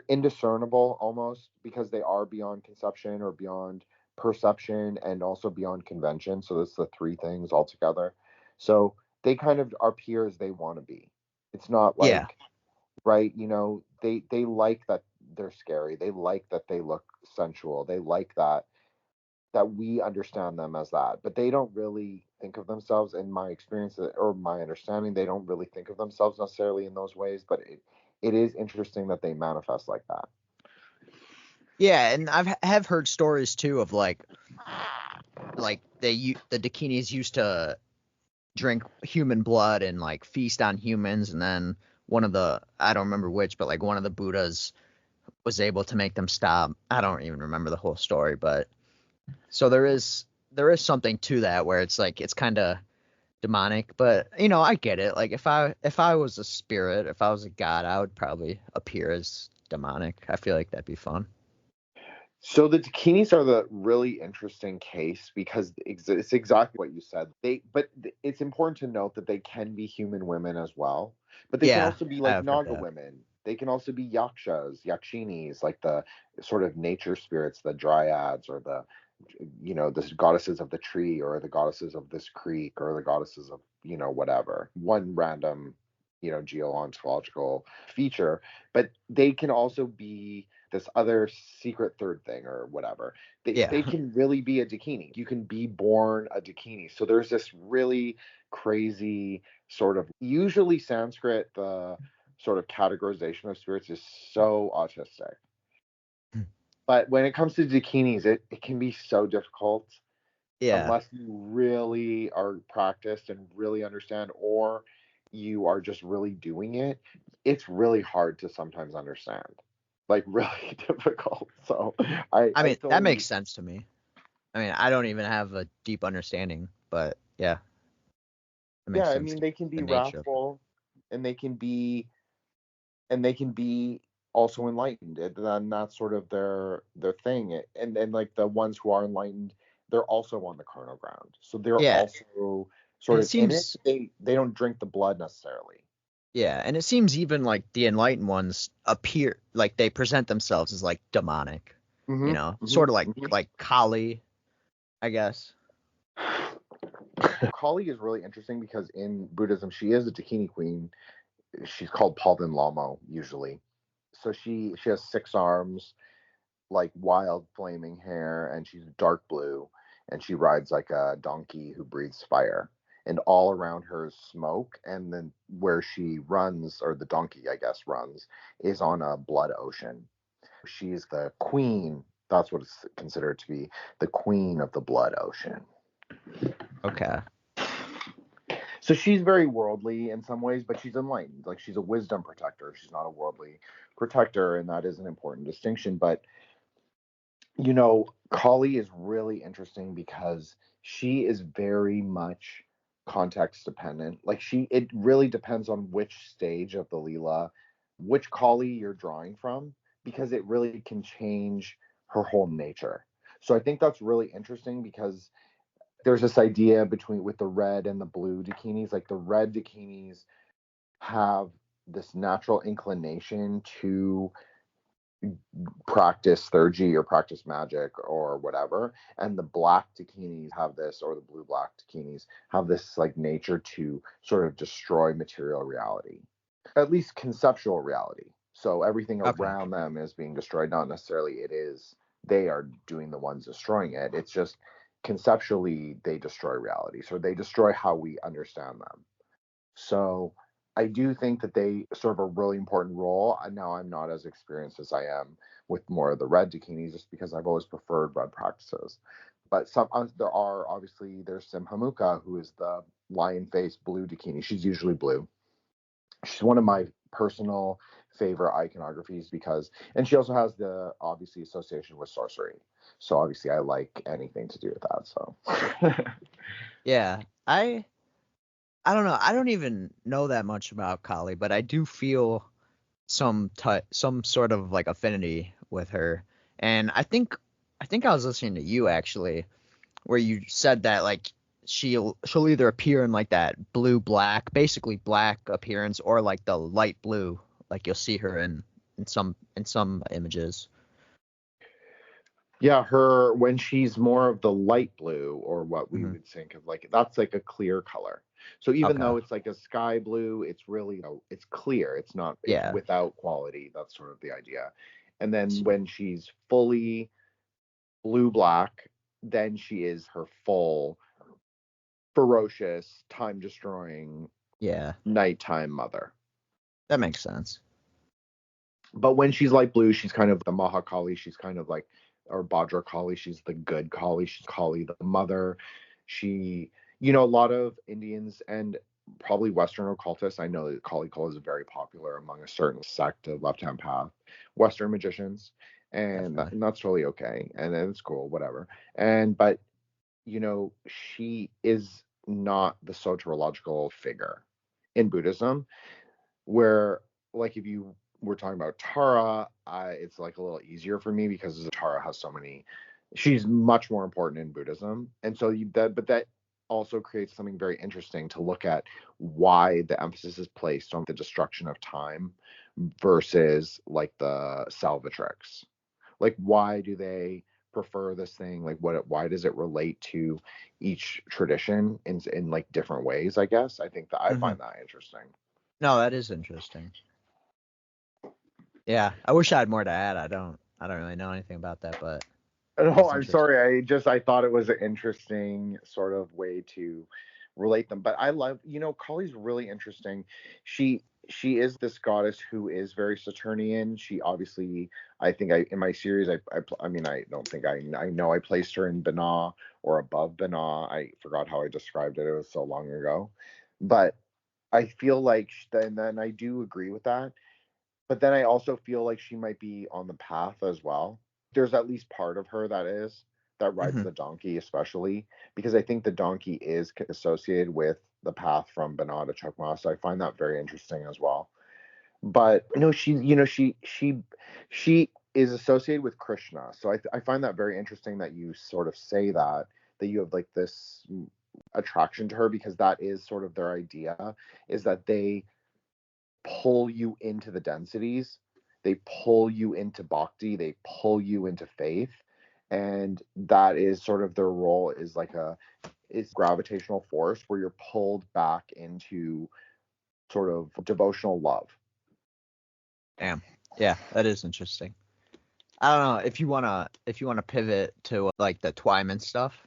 indiscernible almost, because they are beyond conception or beyond perception and also beyond convention. So that's the three things altogether. So they kind of appear as they want to be. It's not like right, they like that they're scary. They like that they look sensual. They like that that we understand them as that, but they don't really think of themselves, in my experience or my understanding, they don't really think of themselves necessarily in those ways, but it is interesting that they manifest like that. Yeah, and have heard stories too of like the Dakinis used to drink human blood and like feast on humans, and then one of the, I don't remember which, but like one of the Buddhas was able to make them stop. I don't even remember the whole story, but so there is something to that where it's like it's kind of demonic, but you know, I get it. Like if I was a spirit, if I was a god, I would probably appear as demonic. I feel like that'd be fun. So the Dakinis are the really interesting case because it's exactly what you said. But it's important to note that they can be human women as well, but they can also be like Naga women. They can also be yakshas, yakshinis, like the sort of nature spirits, the dryads, or the, you know, the goddesses of the tree, or the goddesses of this creek, or the goddesses of, you know, whatever. One random, you know, geological feature, but they can also be this other secret third thing or whatever. They can really be a Dakini. You can be born a Dakini. So there's this really crazy sort of, usually Sanskrit, the sort of categorization of spirits is so autistic. But when it comes to Dakinis, it can be so difficult. Unless you really are practiced and really understand, or you are just really doing it, it's really hard to sometimes understand. Like really difficult. So I mean, totally... that makes sense to me. I mean, I don't even have a deep understanding, but yeah. Yeah, I mean, they can be wrathful, and they can be also enlightened, and that's sort of their thing. And like the ones who are enlightened, they're also on the carnal ground, so they're also sort of in it. They don't drink the blood necessarily. Yeah, and it seems even like the enlightened ones appear like they present themselves as like demonic, you know, sort of like Kali, I guess. Kali is really interesting because in Buddhism, she is a Dakini queen. She's called Palden Lamo usually. So she has 6 arms, like wild flaming hair, and she's dark blue, and she rides like a donkey who breathes fire. And all around her is smoke, and then where she runs, or the donkey, I guess, runs, is on a blood ocean. She's the queen. That's what it's considered to be, the queen of the blood ocean. Okay. So she's very worldly in some ways, but she's enlightened. Like she's a wisdom protector. She's not a worldly protector, and that is an important distinction. But, you know, Kali is really interesting because she is very much context dependent. Like it really depends on which stage of the Leela, which Kali you're drawing from, because it really can change her whole nature. So I think that's really interesting because there's this idea with the red and the blue Dakinis. Like the red Dakinis have this natural inclination to practice theurgy or practice magic or whatever, and the black Dakinis have this, or the blue black Dakinis have this like nature to sort of destroy material reality, at least conceptual reality. So everything around them is being destroyed. Not necessarily they are doing the ones destroying it. It's just conceptually they destroy reality. So they destroy how we understand them. So I do think that they serve a really important role. Now I'm not as experienced as I am with more of the red Dakinis, just because I've always preferred red practices. But there's Simhamuka, who is the lion-faced blue Dakini. She's usually blue. She's one of my personal favorite iconographies and she also has the obviously association with sorcery. So obviously I like anything to do with that. So yeah, I don't know. I don't even know that much about Kali, but I do feel some sort of like affinity with her. And I think I was listening to you actually, where you said that like she'll either appear in like that blue black, basically black appearance, or like the light blue, like you'll see her in some images. Yeah, when she's more of the light blue, or what we would think of, like that's like a clear color. So even though it's like a sky blue, it's really it's clear. It's not without quality. That's sort of the idea. And then when she's fully blue black, then she is her full, ferocious, time-destroying, nighttime mother. That makes sense. But when she's light blue, she's kind of the Mahakali. She's kind of like, or Vajrayana. She's the good Kali. She's Kali, the mother. She, a lot of Indians and probably Western occultists. I know that Kali is very popular among a certain sect of left-hand path, Western magicians, and that's totally okay, and it's cool, whatever. But she is not the soteriological figure in Buddhism, where, like, if you were talking about Tara, it's like a little easier for me because Tara has so many. She's much more important in Buddhism, and so that also creates something very interesting to look at, why the emphasis is placed on the destruction of time versus like the salvatrix. Like, why do they prefer this thing? Like, why does it relate to each tradition in like different ways? I guess I think that I find that interesting. No, that is interesting. Yeah, I wish I had more to add. I don't really know anything about that, but no, I'm sorry. I thought it was an interesting sort of way to relate them. But I love, Kali's really interesting. She is this goddess who is very Saturnian. She obviously, I think in my series, I mean, I don't think I know I placed her in Binah or above Binah. I forgot how I described it. It was so long ago. But I feel like, then I do agree with that. But then I also feel like she might be on the path as well. There's at least part of her that rides the donkey, especially because I think the donkey is associated with the path from Binah to Chokmah. So I find that very interesting as well. But no, she is associated with Krishna. So I find that very interesting that you sort of say that you have like this attraction to her, because that is sort of their idea, is that they pull you into the densities, they pull you into bhakti, they pull you into faith, and that is sort of their role, is like it's gravitational force where you're pulled back into sort of devotional love. Damn. Yeah, that is interesting. I don't know if you wanna pivot to like the Twyman stuff.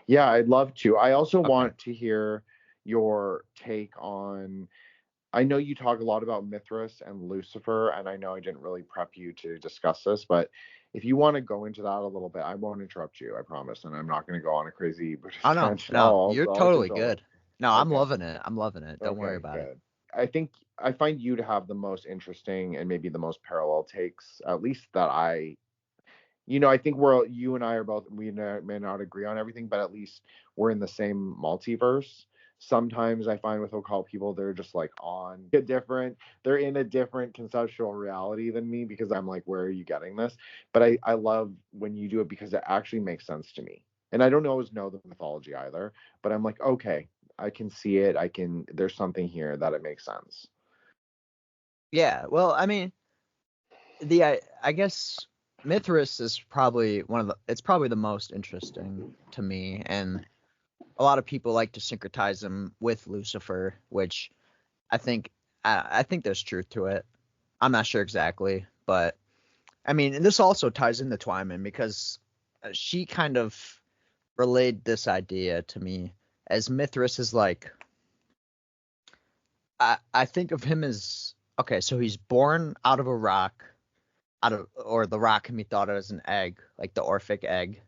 Yeah, I'd love to. I also want to hear your take on. I know you talk a lot about Mithras and Lucifer, and I know I didn't really prep you to discuss this, but if you want to go into that a little bit, I won't interrupt you, I promise, and I'm not going to go on a crazy tangent. No, you're totally good. No, I'm loving it. Don't worry about it. I think I find you to have the most interesting and maybe the most parallel takes, at least that I think you and I are both, we may not agree on everything, but at least we're in the same multiverse. Sometimes I find with occult people, they're just like they're in a different conceptual reality than me, because I'm like, where are you getting this? But I love when you do it, because it actually makes sense to me. And I don't always know the mythology either, but I'm like, okay, I can see it. There's something here that it makes sense. Yeah, well, I mean, I guess Mithras is probably it's probably the most interesting to me, and a lot of people like to syncretize him with Lucifer, which I think there's truth to it. I'm not sure exactly, but I mean, and this also ties into Twyman, because she kind of relayed this idea to me, as Mithras is like, I think of him as, okay, so he's born out of a rock, or the rock can be thought of as an egg, like the Orphic egg.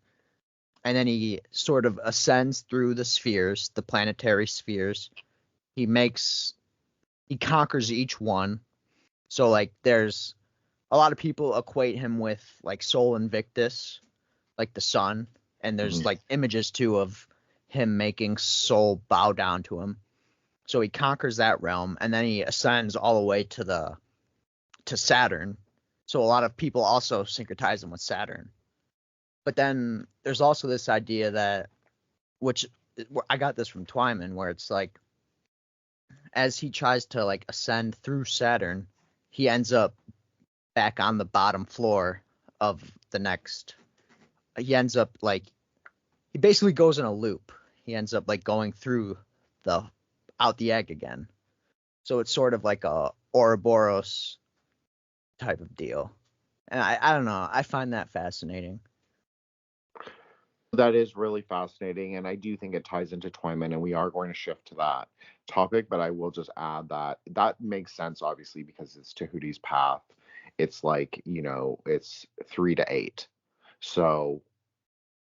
And then he sort of ascends through the spheres, the planetary spheres. He conquers each one. So like there's a lot of people equate him with like Sol Invictus, like the sun. And there's like images too of him making Sol bow down to him. So he conquers that realm, and then he ascends all the way to Saturn. So a lot of people also syncretize him with Saturn. But then there's also this idea that, which I got this from Twyman, where it's like, as he tries to like ascend through Saturn, he ends up back on the bottom floor of the next. He ends up like, he basically goes in a loop. He ends up like going through out the egg again. So it's sort of like a Ouroboros type of deal. And I don't know. I find that fascinating. That is really fascinating, and I do think it ties into Twyman, and we are going to shift to that topic, but I will just add that that makes sense, obviously, because it's Tahuti's path. It's like, it's 3 to 8. So,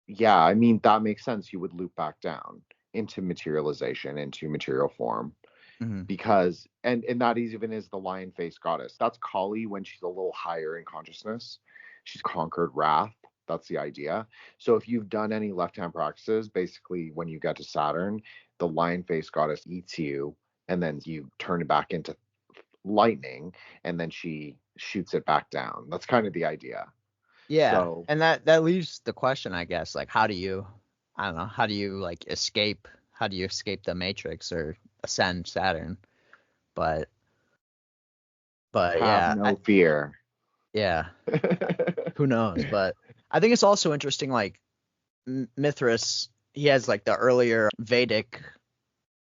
yeah, I mean, that makes sense. You would loop back down into materialization, into material form, Mm-hmm. because, and that even is the lion face goddess. That's Kali when she's a little higher in consciousness. She's conquered wrath. That's the idea. So if you've done any left hand practices, basically when you get to Saturn, the lion face goddess eats you, and then you turn it back into lightning, and then she shoots it back down. That's kind of the idea. Yeah, So and that leaves the question, I guess, like how do you, I don't know, how do you like escape? How do you escape the Matrix or ascend Saturn? But have yeah, no fear. yeah, who knows? But I think it's also interesting, like Mithras, he has like the earlier Vedic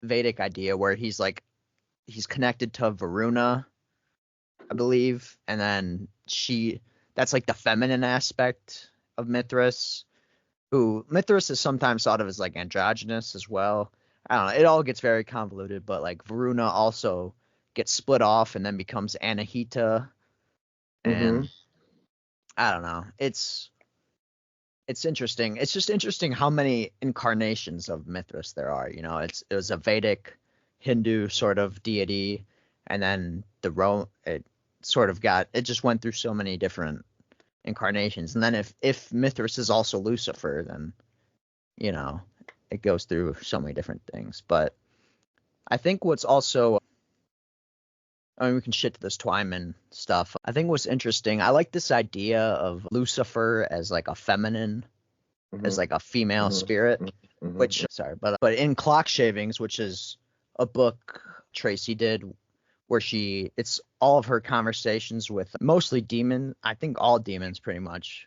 idea where he's connected to Varuna, I believe, and then that's like the feminine aspect of Mithras. Who Mithras is sometimes thought of as like androgynous as well. I don't know. It all gets very convoluted, but like Varuna also gets split off and then becomes Anahita, and I don't know. It's interesting. It's just interesting how many incarnations of Mithras there are. It was a Vedic Hindu sort of deity, and then it just went through so many different incarnations. And then if Mithras is also Lucifer, then it goes through so many different things. But I think what's also, I mean, we can shit to this Twyman stuff. I think what's interesting, I like this idea of Lucifer as like a feminine, as like a female spirit, which, sorry, but in Clock Shavings, which is a book Tracy did, where it's all of her conversations with mostly demons, I think all demons pretty much,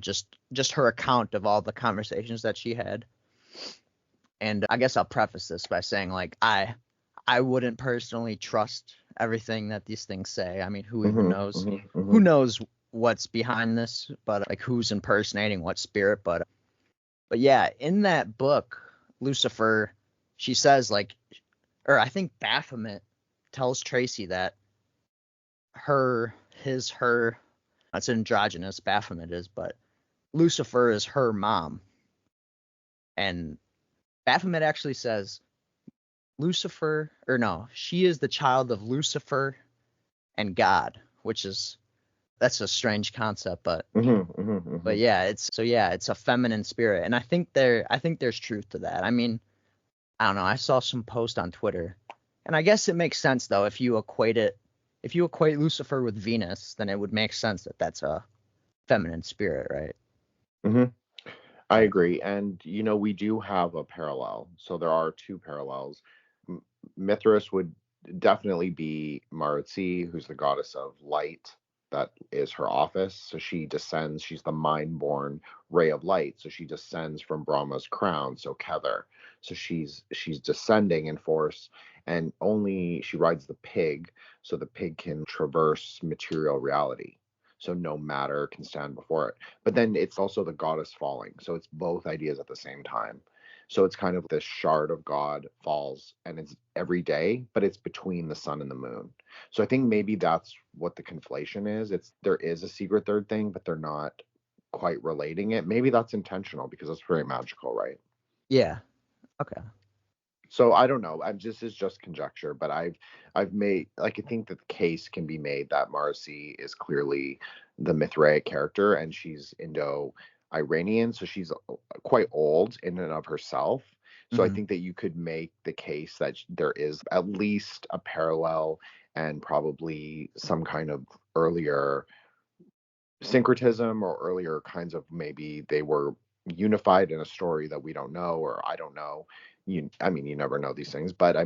just her account of all the conversations that she had. And I guess I'll preface this by saying, like, I wouldn't personally trust everything that these things say. I mean, who even knows? Who knows what's behind this? But like, who's impersonating what spirit? But yeah, in that book, Lucifer, she says like, or I think Baphomet tells Tracy that that's androgynous, Baphomet is, but Lucifer is her mom. And Baphomet actually says she is the child of Lucifer and God, that's a strange concept, but yeah, it's a feminine spirit, and I think there's truth to that. I mean, I don't know, I saw some post on Twitter, and I guess it makes sense though if you equate Lucifer with Venus, then it would make sense that that's a feminine spirit, right? I agree. And, we do have a parallel. So there are two parallels. Mithras would definitely be Marutsi, who's the goddess of light. That is her office. So she descends, she's the mind-born ray of light. So she descends from Brahma's crown, so Kether. So she's descending in force, and only she rides the pig, so the pig can traverse material reality. So no matter can stand before it. But then it's also the goddess falling. So it's both ideas at the same time. So it's kind of this shard of God falls, and it's every day, but it's between the sun and the moon. So I think maybe that's what the conflation is. There is a secret third thing, but they're not quite relating it. Maybe that's intentional because that's very magical, right? Yeah. Okay. So I don't know. This is just conjecture, but I've made, like, I think that the case can be made that Marcy is clearly the Mithraic character, and she's Indo-Iranian, so she's quite old in and of herself. So I think that you could make the case that there is at least a parallel and probably some kind of earlier syncretism or earlier kinds of, maybe they were unified in a story that we don't know, or I don't know. You never know these things, but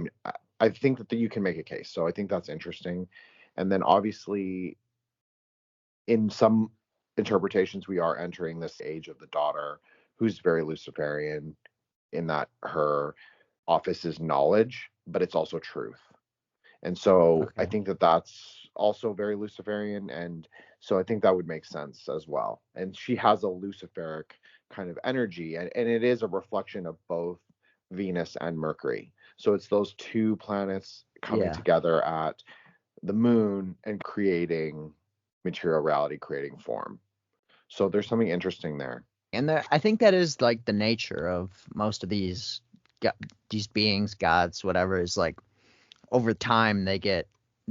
I think that you can make a case. So I think that's interesting. And then obviously in some interpretations, we are entering this age of the daughter, who's very Luciferian in that her office is knowledge, but it's also truth. And so I think that that's also very Luciferian. And So I think that would make sense as well. And she has a Luciferic kind of energy, and it is a reflection of both Venus and Mercury. So it's those two planets coming together at the moon and creating material reality, creating form. So there's something interesting there. And I think that is like the nature of most of these beings, gods, whatever, is like over time they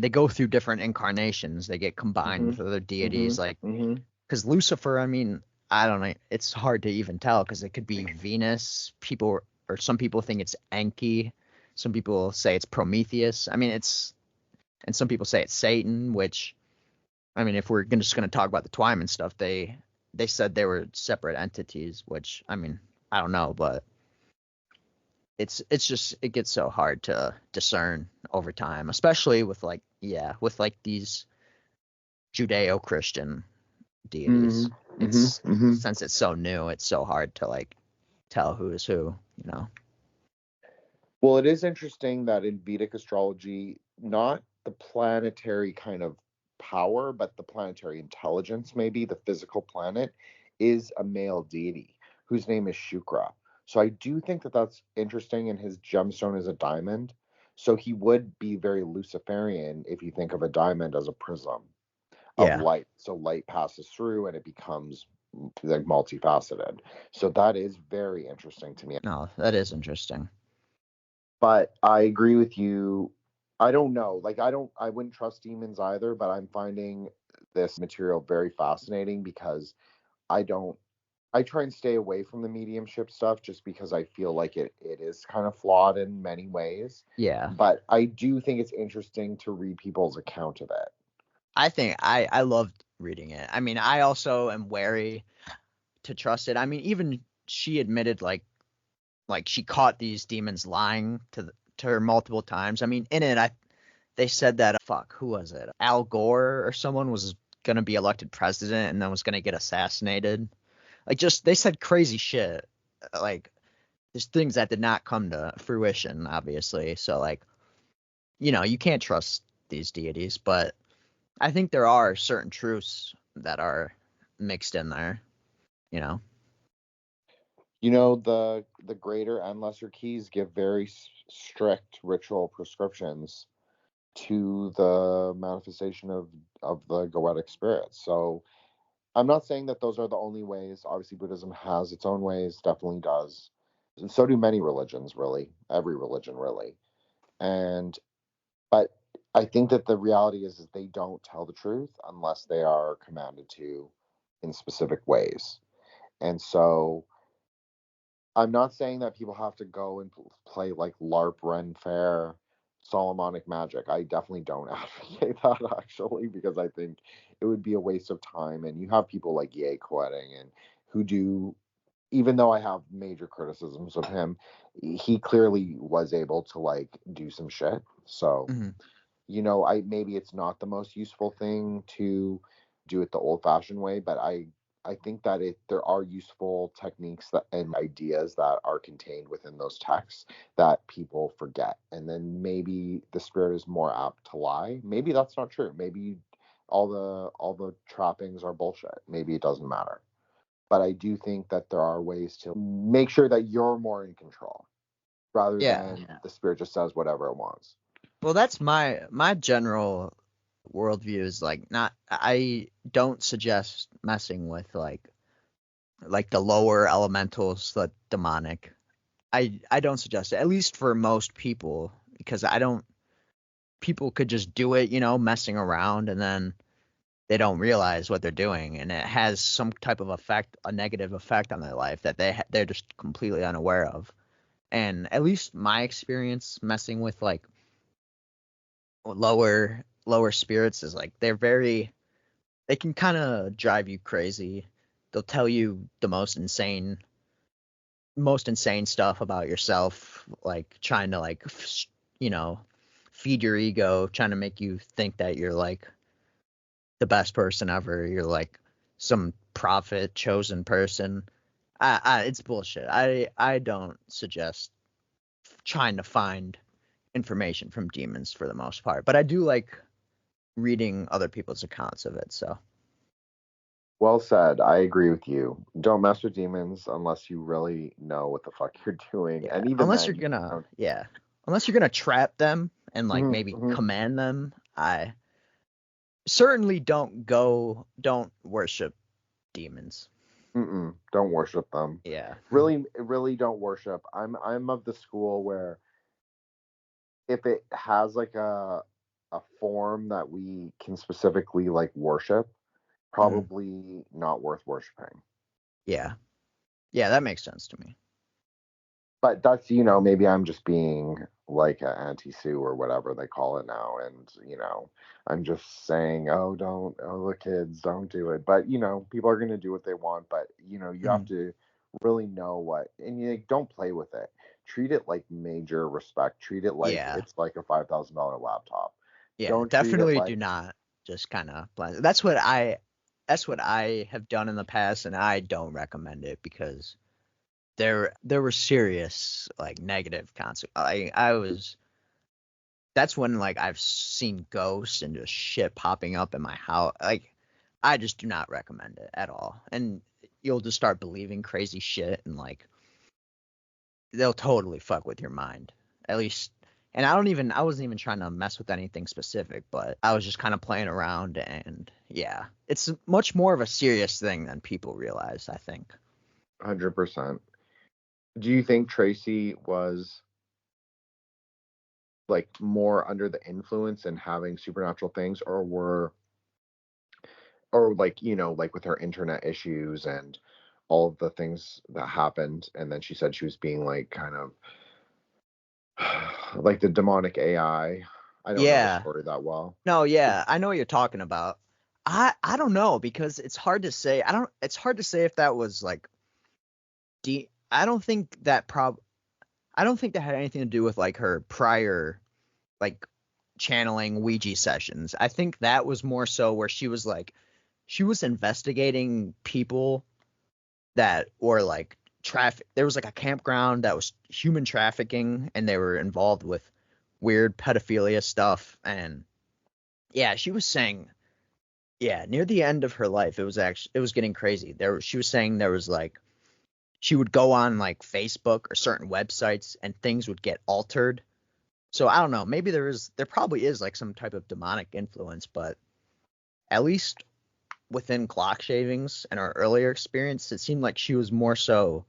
go through different incarnations. They get combined with other deities, like because Lucifer, I mean, I don't know, it's hard to even tell because it could be Venus. Or some people think it's Enki. Some people say it's Prometheus. I mean, and some people say it's Satan, which, I mean, if we're just going to talk about the Twyman stuff, they said they were separate entities, which, I mean, I don't know, but it's just, it gets so hard to discern over time, especially with these Judeo-Christian deities. Since it's so new, it's so hard to like tell who is who, you know. Well, it is interesting that in Vedic astrology, not the planetary kind of power, but the planetary intelligence, maybe the physical planet, is a male deity whose name is Shukra. So I do think that that's interesting, and his gemstone is a diamond. So he would be very Luciferian if you think of a diamond as a prism of light. So light passes through and it becomes like multifaceted. So that is very interesting to me. No, that is interesting. But I agree with you. I don't know. Like I wouldn't trust demons either, but I'm finding this material very fascinating because I try and stay away from the mediumship stuff just because I feel like it is kind of flawed in many ways. Yeah. But I do think it's interesting to read people's account of it. I think I loved reading it. I mean, I also am wary to trust it. I mean, even she admitted like she caught these demons lying to her multiple times. I mean, in it, they said that who was it? Al Gore or someone was gonna be elected president and then was gonna get assassinated. Like, just they said crazy shit. Like, there's things that did not come to fruition, obviously. So like, you know, you can't trust these deities, but I think there are certain truths that are mixed in there, you know. You know, the greater and lesser keys give very strict ritual prescriptions to the manifestation of the goetic spirits. So I'm not saying that those are the only ways. Obviously, Buddhism has its own ways, definitely does. And so do many religions, really. Every religion, really. But I think that the reality is that they don't tell the truth unless they are commanded to in specific ways. And so I'm not saying that people have to go and play like LARP, Ren Fair, Solomonic magic. I definitely don't advocate that, actually, because I think it would be a waste of time. And you have people like Ye Quetting and who do, even though I have major criticisms of him, he clearly was able to like do some shit. So, you know, maybe it's not the most useful thing to do it the old-fashioned way, but I think that there are useful techniques and ideas that are contained within those texts that people forget, and then maybe the spirit is more apt to lie. Maybe that's not true. Maybe all the trappings are bullshit. Maybe it doesn't matter. But I do think that there are ways to make sure that you're more in control rather than the spirit just says whatever it wants. Well, that's my general worldview is like, I don't suggest messing with like the lower elementals, the demonic. I don't suggest it, at least for most people, because people could just do it, you know, messing around, and then they don't realize what they're doing, and it has some type of effect, a negative effect on their life that they're just completely unaware of. And at least my experience messing with like lower spirits is like they can kind of drive you crazy. They'll tell you the most insane stuff about yourself, like trying to like you know, feed your ego, trying to make you think that you're like the best person ever, you're like some prophet chosen person. It's bullshit. I don't suggest trying to find information from demons for the most part, but I do like reading other people's accounts of it. So Well said. I agree with you. Don't mess with demons unless you really know what the fuck you're doing. Yeah, And even unless then, you're gonna, yeah, unless you're gonna trap them and like Mhm, maybe mhm. command them. I certainly don't worship demons. Don't worship them. Yeah. Really don't worship. I'm of the school where if it has like a form that we can specifically like worship, Mhm. probably not worth worshiping. Yeah. Yeah, that makes sense to me. But that's, maybe I'm just being like an anti-Sue or whatever they call it now. And, I'm just saying, the kids, don't do it. But, people are going to do what they want. But, you have Mhm. to really know and you don't play with it. Treat it like major respect. Treat it like Yeah. it's like a $5,000 laptop. Yeah, Don't treat it definitely like, do not just kind of blend. That's what I have done in the past, and I don't recommend it because there were serious like negative consequences. I was that's when like I've seen ghosts and just shit popping up in my house. Like I just do not recommend it at all. And you'll just start believing crazy shit and like they'll totally fuck with your mind. At least and I wasn't even trying to mess with anything specific, but I was just kind of playing around and yeah. It's much more of a serious thing than people realize, I think. 100%. Do you think Tracy was like more under the influence and having supernatural things, or like like with her internet issues and all of the things that happened, and then she said she was being like kind of like the demonic AI. I don't know the Yeah. story that well. No, yeah, I know what you're talking about. I don't know because it's hard to say. It's hard to say if that was like I don't think I don't think that had anything to do with like her prior like channeling Ouija sessions. I think that was more so where she was investigating people that were like traffic. There was like a campground that was human trafficking and they were involved with weird pedophilia stuff and yeah, she was saying yeah, near the end of her life it was getting crazy. She was saying there was like she would go on like Facebook or certain websites and things would get altered. So I don't know, maybe there probably is like some type of demonic influence, but at least within clock shavings and our earlier experience, it seemed like she was more so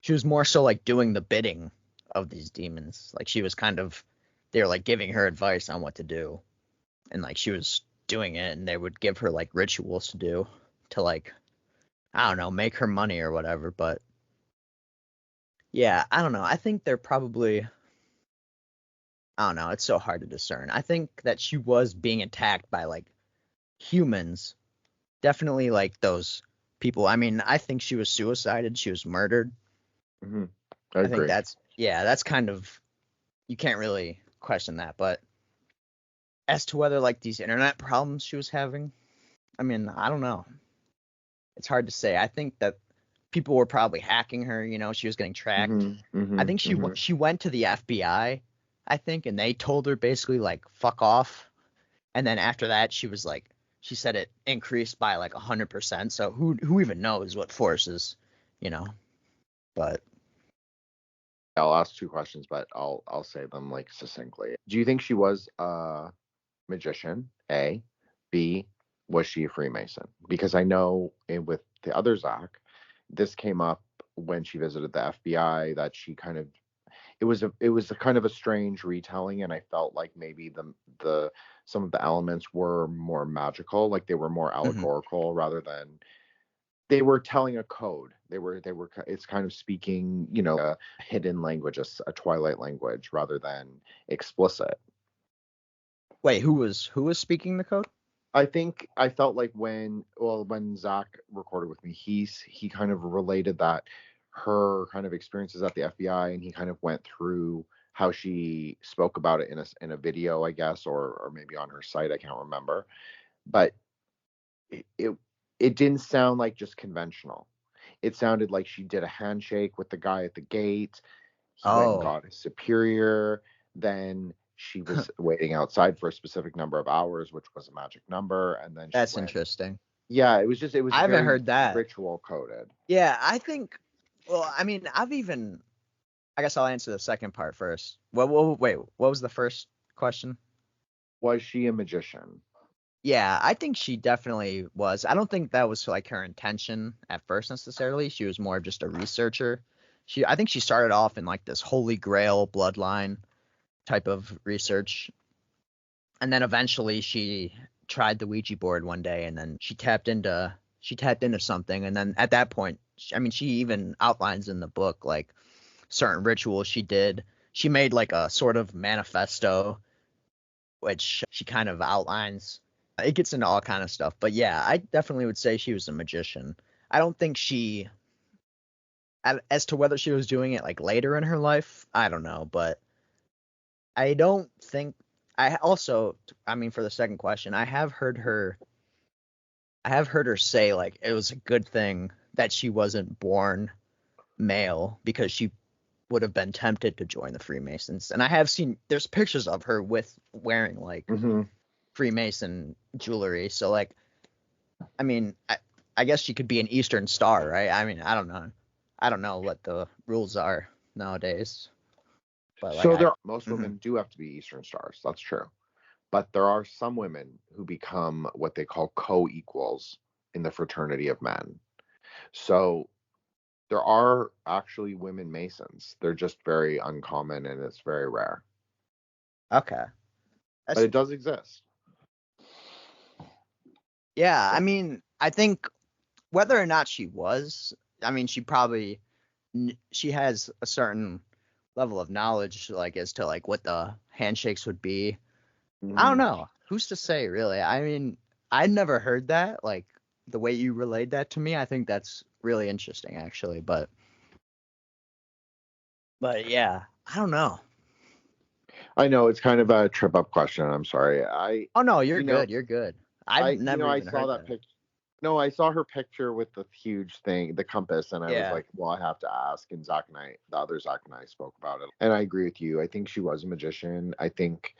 like doing the bidding of these demons. Like she was kind of they were like giving her advice on what to do. And like she was doing it and they would give her like rituals to do to like I don't know, make her money or whatever, but yeah, I don't know. I think they're probably I don't know, it's so hard to discern. I think that she was being attacked by like humans. Definitely like those people. I mean, I think she was suicided, she was murdered. Hmm. I I think agree. that's kind of you can't really question that, but as to whether like these internet problems she was having, I mean, I don't know. It's hard to say. I think that people were probably hacking her, she was getting tracked. Hmm. I Hmm. think Hmm. she went to the FBI, I think, and they told her basically like fuck off. And then after that, she said it increased by like 100%. So who even knows what forces, you know? But I'll ask two questions, but I'll say them like succinctly. Do you think she was a magician? A. B. Was she a Freemason? Because I know with the other Zack, this came up when she visited the FBI that she kind of it was a kind of a strange retelling, and I felt like maybe the some of the elements were more magical, like they were more mhm. allegorical rather than they were telling a code. They were it's kind of speaking, a hidden language, a Twilight language rather than explicit. Wait, who was speaking the code? I think I felt like when Zack recorded with me, he kind of related that her kind of experiences at the FBI, and he kind of went through how she spoke about it in a video, I guess, or maybe on her site. I can't remember, but it it didn't sound like just conventional. It sounded like she did a handshake with the guy at the gate. He went and Oh, got his superior. Then she was waiting outside for a specific number of hours, which was a magic number. And then she that's went interesting. Yeah, it was I haven't very heard that. ritual coded. Yeah, I think. Well, I mean, I guess I'll answer the second part first. Wait, what was the first question? Was she a magician? Yeah, I think she definitely was. I don't think that was like her intention at first necessarily. She was more of just a researcher. I think she started off in like this Holy Grail bloodline type of research, and then eventually she tried the Ouija board one day, and then she tapped into something, and then at that point, I mean, she even outlines in the book like certain rituals she did. She made like a sort of manifesto, which she kind of outlines. It gets into all kind of stuff, but yeah, I definitely would say she was a magician. I don't think as to whether she was doing it like later in her life, I don't know, but I don't think. I mean, for the second question, I have heard her say like it was a good thing that she wasn't born male because she would have been tempted to join the Freemasons. And I have seen there's pictures of her with wearing like Freemason jewelry. So like, I mean, I guess she could be an Eastern Star, right? I mean, I don't know. I don't know what the rules are nowadays. But like, so most women do have to be Eastern Stars. That's true. But there are some women who become what they call co-equals in the fraternity of men. So there are actually women Masons. They're just very uncommon and it's very rare. Okay. But it does exist. Yeah, I mean, I think whether or not she was, I mean, she has a certain level of knowledge, like as to like what the handshakes would be. I don't know. Who's to say, really? I mean, I'd never heard that. Like the way you relayed that to me, I think that's really interesting, actually. But yeah, I don't know. I know it's kind of a trip up question. I'm sorry. Oh no, you're good. You're good. I've never I even saw heard that picture. No, I saw her picture with the huge thing, the compass, and I was like, well, I have to ask. And the other Zack and I spoke about it. And I agree with you. I think she was a magician. I think,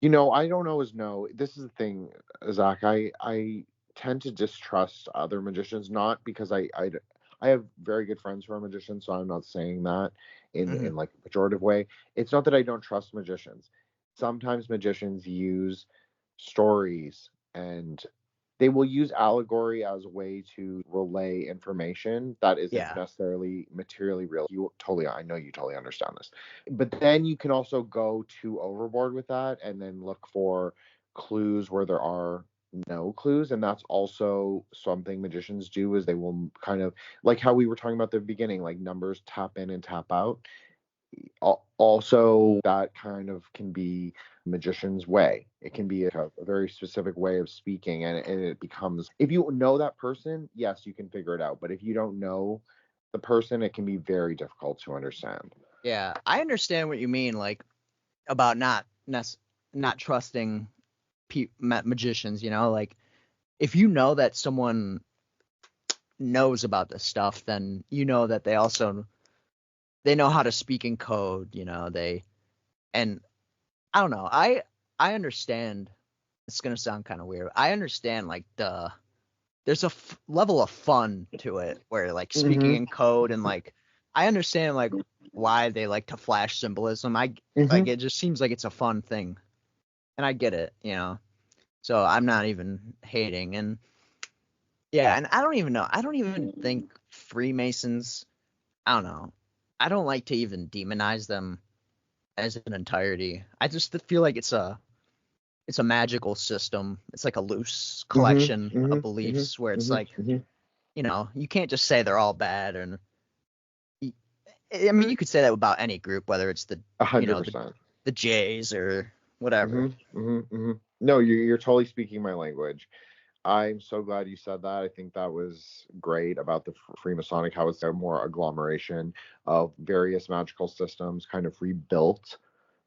I don't always know. This is the thing, Zack. I tend to distrust other magicians, not because I have very good friends who are magicians, so I'm not saying that in like a pejorative way. It's not that I don't trust magicians. Sometimes magicians use stories and they will use allegory as a way to relay information that isn't necessarily materially real. I know you totally understand this. But then you can also go too overboard with that and then look for clues where there are no clues. And that's also something magicians do, is they will kind of, like how we were talking about at the beginning, like numbers tap in and tap out. Also, that kind of can be magician's way. It can be a very specific way of speaking, and it becomes, if you know that person, yes, you can figure it out. But if you don't know the person, it can be very difficult to understand. Yeah, I understand what you mean, like about not trusting magicians. Like if you know that someone knows about this stuff, then you know that they know how to speak in code. And I don't know. I understand. It's gonna sound kind of weird. I understand like there's a level of fun to it where like speaking in code, and like I understand like why they like to flash symbolism. Like it just seems like it's a fun thing, and I get it. So I'm not even hating. And yeah, and I don't even know. I don't even think Freemasons. I don't know. I don't like to even demonize them as an entirety. I just feel like it's a magical system. It's like a loose collection of beliefs where it's like, you can't just say they're all bad. And I mean, you could say that about any group, whether it's the 100%. The Jays or whatever. No, you're totally speaking my language. I'm so glad you said that. I think that was great about the Freemasonic, how it's a more agglomeration of various magical systems kind of rebuilt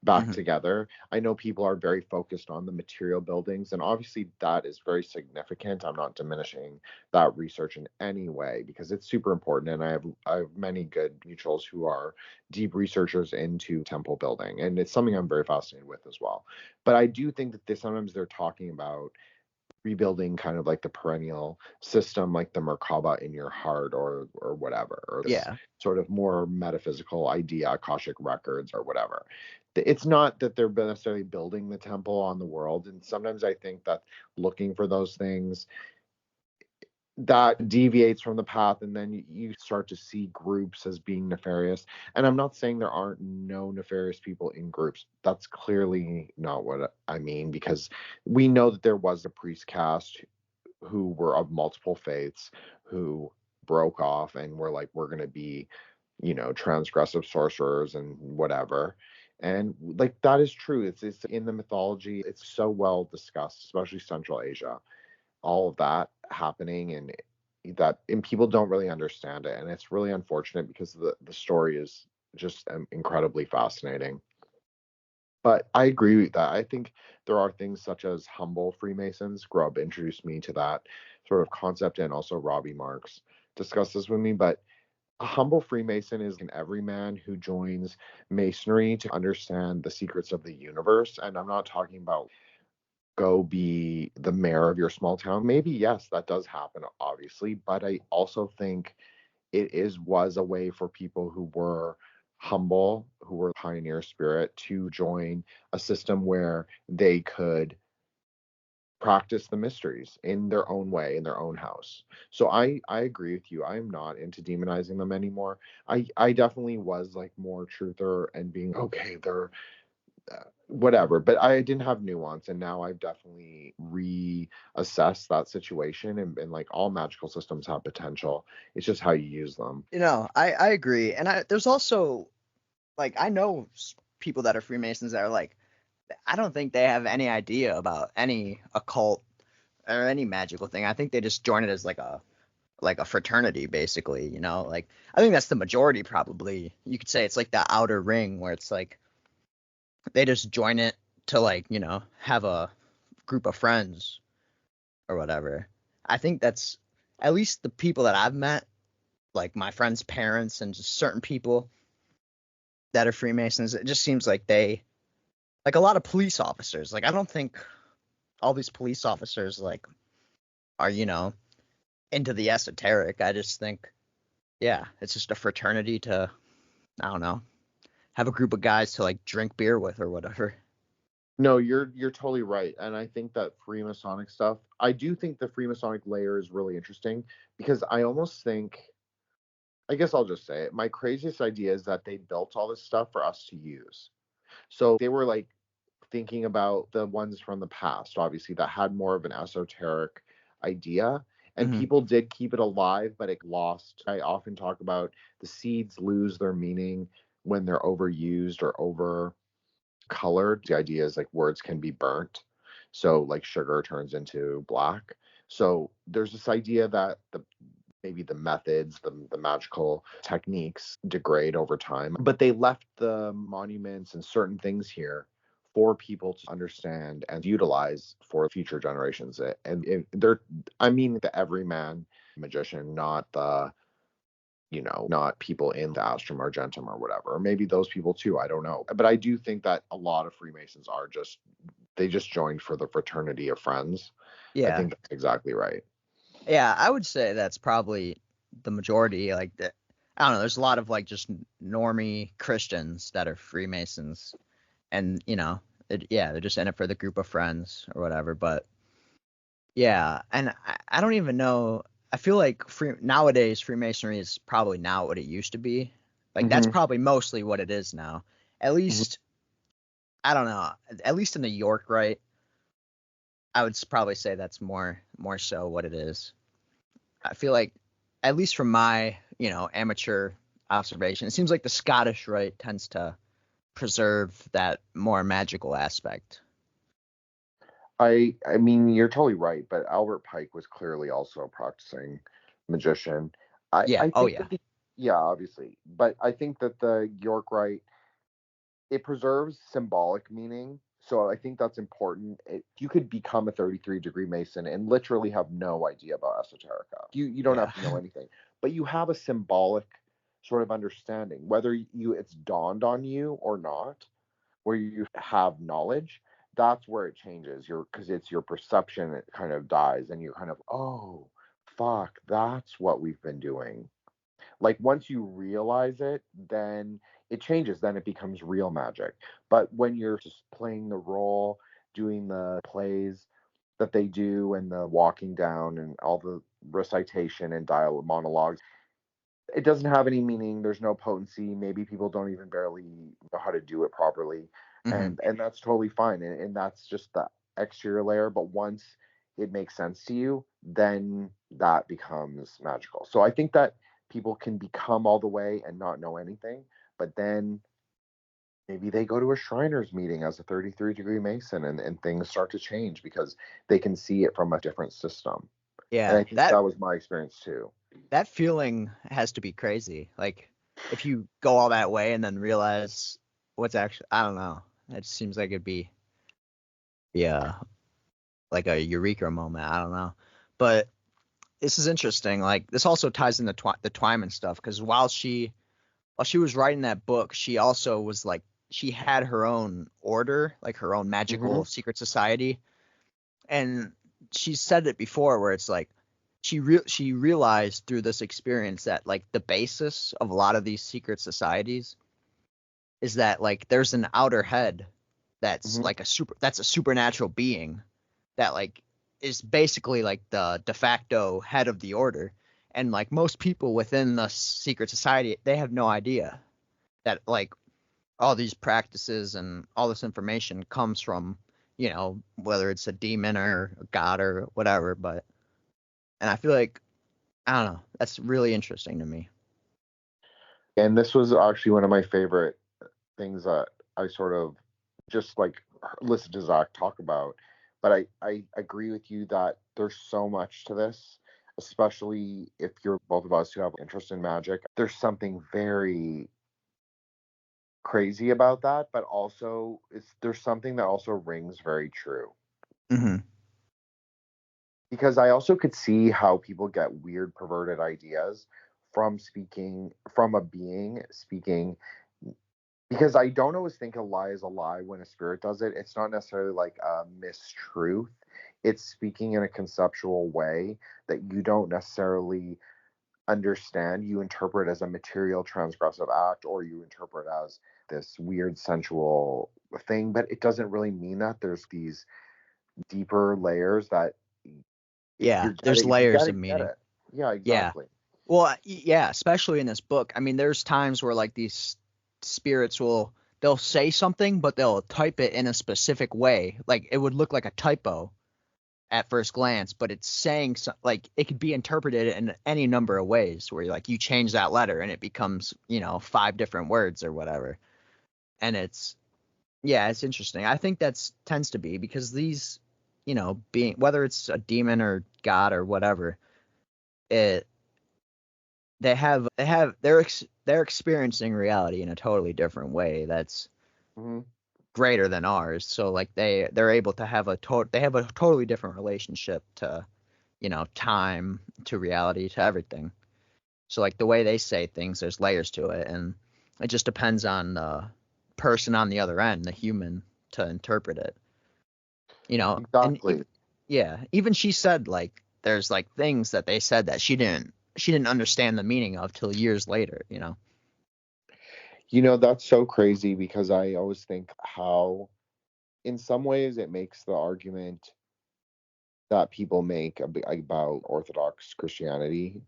back together. I know people are very focused on the material buildings, and obviously that is very significant. I'm not diminishing that research in any way because it's super important, and I have many good mutuals who are deep researchers into temple building, and it's something I'm very fascinated with as well. But I do think that sometimes they're talking about rebuilding kind of like the perennial system, like the Merkaba in your heart or whatever, or this Yeah. sort of more metaphysical idea, Akashic records or whatever. It's not that they're necessarily building the temple on the world. And sometimes I think that looking for those things that deviates from the path, and then you start to see groups as being nefarious. And I'm not saying there aren't no nefarious people in groups. That's clearly not what I mean, because we know that there was a priest caste who were of multiple faiths who broke off and were like, we're going to be, transgressive sorcerers and whatever. And like that is true. It's in the mythology. It's so well discussed, especially Central Asia, all of that happening, and people don't really understand it, and it's really unfortunate because the story is just incredibly fascinating. But I agree with that. I think there are things such as humble Freemasons. Grubb introduced me to that sort of concept, and also Robbie Marks discussed this with me. But a humble Freemason is an everyman who joins Masonry to understand the secrets of the universe. And I'm not talking about go be the mayor of your small town. Maybe, yes, that does happen, obviously. But I also think was a way for people who were humble, who were pioneer spirit, to join a system where they could practice the mysteries in their own way, in their own house. So I agree with you. I'm not into demonizing them anymore. I definitely was like more truther and being okay, they're whatever, but I didn't have nuance, and now I've definitely reassessed that situation, and like all magical systems have potential. It's just how you use them. I agree. And there's also, like, I know people that are Freemasons that are like, I don't think they have any idea about any occult or any magical thing. I think they just join it as like a fraternity, basically, like, I think that's the majority. Probably you could say it's like the outer ring, where it's like they just join it to, like, have a group of friends or whatever. I think that's, at least the people that I've met, like my friends' parents and just certain people that are Freemasons, it just seems like they, like a lot of police officers, like I don't think all these police officers like are, into the esoteric. I just think, yeah, it's just a fraternity to, I don't know, have a group of guys to like drink beer with or whatever. No, you're totally right. And I think that Freemasonic stuff, I do think the Freemasonic layer is really interesting, because I almost think, I guess I'll just say it, my craziest idea is that they built all this stuff for us to use. So they were like thinking about the ones from the past, obviously, that had more of an esoteric idea. And people did keep it alive, but it lost. I often talk about the seeds lose their meaning when they're overused or over colored. The idea is like words can be burnt. So like sugar turns into black. So there's this idea that maybe the methods, the magical techniques degrade over time, but they left the monuments and certain things here for people to understand and utilize for future generations. And they're, I mean, the everyman magician, not the, not people in the Astrum Argentum or whatever, or maybe those people too, I don't know. But I do think that a lot of Freemasons are they just joined for the fraternity of friends. Yeah. I think that's exactly right. Yeah, I would say that's probably the majority. Like, I don't know, there's a lot of like just normie Christians that are Freemasons, and they're just in it for the group of friends or whatever. But yeah, and I don't even know. I feel like nowadays Freemasonry is probably not what it used to be. Like, that's probably mostly what it is now. At least, I don't know. At least in the York Rite, I would probably say that's more so what it is. I feel like, at least from my, amateur observation, it seems like the Scottish Rite tends to preserve that more magical aspect. I mean, you're totally right, but Albert Pike was clearly also a practicing magician. I think that yeah, obviously, but I think that the York Rite, it preserves symbolic meaning. So I think that's important. You could become a 33-degree Mason and literally have no idea about esoterica. You don't have to know anything, but you have a symbolic sort of understanding, whether it's dawned on you or not, where you have knowledge. that's where it changes. Because it's your perception, it kind of dies, and you're kind of, oh, fuck, that's what we've been doing. Like once you realize it, then it changes. Then it becomes real magic. But when you're just playing the role, doing the plays that they do, and the walking down, and all the recitation and dialogue monologues, it doesn't have any meaning. There's no potency. Maybe people don't even barely know how to do it properly, and that's totally fine. And that's just the exterior layer. But once it makes sense to you, then that becomes magical. So I think that people can become all the way and not know anything, but then maybe they go to a Shriners meeting as a 33-degree Mason, and things start to change because they can see it from a different system. And Yeah, I think that was my experience too. that feeling has to be crazy. Like if you go all that way and then realize what's actually, I don't know. It seems like it'd be like a eureka moment. I don't know. But this is interesting. Like this also ties into the Twyman stuff, because while she was writing that book, she also was like, she had her own order, like her own magical secret society. And she said it before, where it's like she realized through this experience that like the basis of a lot of these secret societies is that like there's an outer head that's like that's a supernatural being that like is basically like the de facto head of the order. And like most people within the secret society, they have no idea that like all these practices and all this information comes from, you know, whether it's a demon or a god or whatever. But, and I feel like, I don't know, that's really interesting to me. And this was actually one of my favorite things that I sort of just like listen to Zack talk about. But I agree with you that there's so much to this, especially if you're both of us who have interest in magic. There's something very crazy about that, but also there's something that also rings very true. Because I also could see how people get weird, perverted ideas from a being speaking, because I don't always think a lie is a lie when a spirit does it. It's not necessarily like a mistruth. It's speaking in a conceptual way that you don't necessarily understand. You interpret as a material transgressive act, or you interpret as this weird sensual thing, but it doesn't really mean that. There's these deeper layers that There's layers of meaning. Yeah, exactly. Well, yeah, especially in this book. I mean, there's times where like these spirits they'll say something, but they'll type it in a specific way. Like it would look like a typo at first glance, but it's saying like it could be interpreted in any number of ways, where like you change that letter and it becomes, you know, 5 different words or whatever. And it's interesting. I think that's tends to be because these, you know, being, whether it's a demon or god or whatever, they're experiencing reality in a totally different way that's greater than ours. So like they're able to have a totally different relationship to, you know, time, to reality, to everything. So like the way they say things, there's layers to it, and it just depends on the person on the other end, the human, to interpret it. You know, exactly. And even she said like there's like things that they said that she didn't understand the meaning of till years later, you know. You know, that's so crazy, because I always think how in some ways it makes the argument that people make about Orthodox Christianity,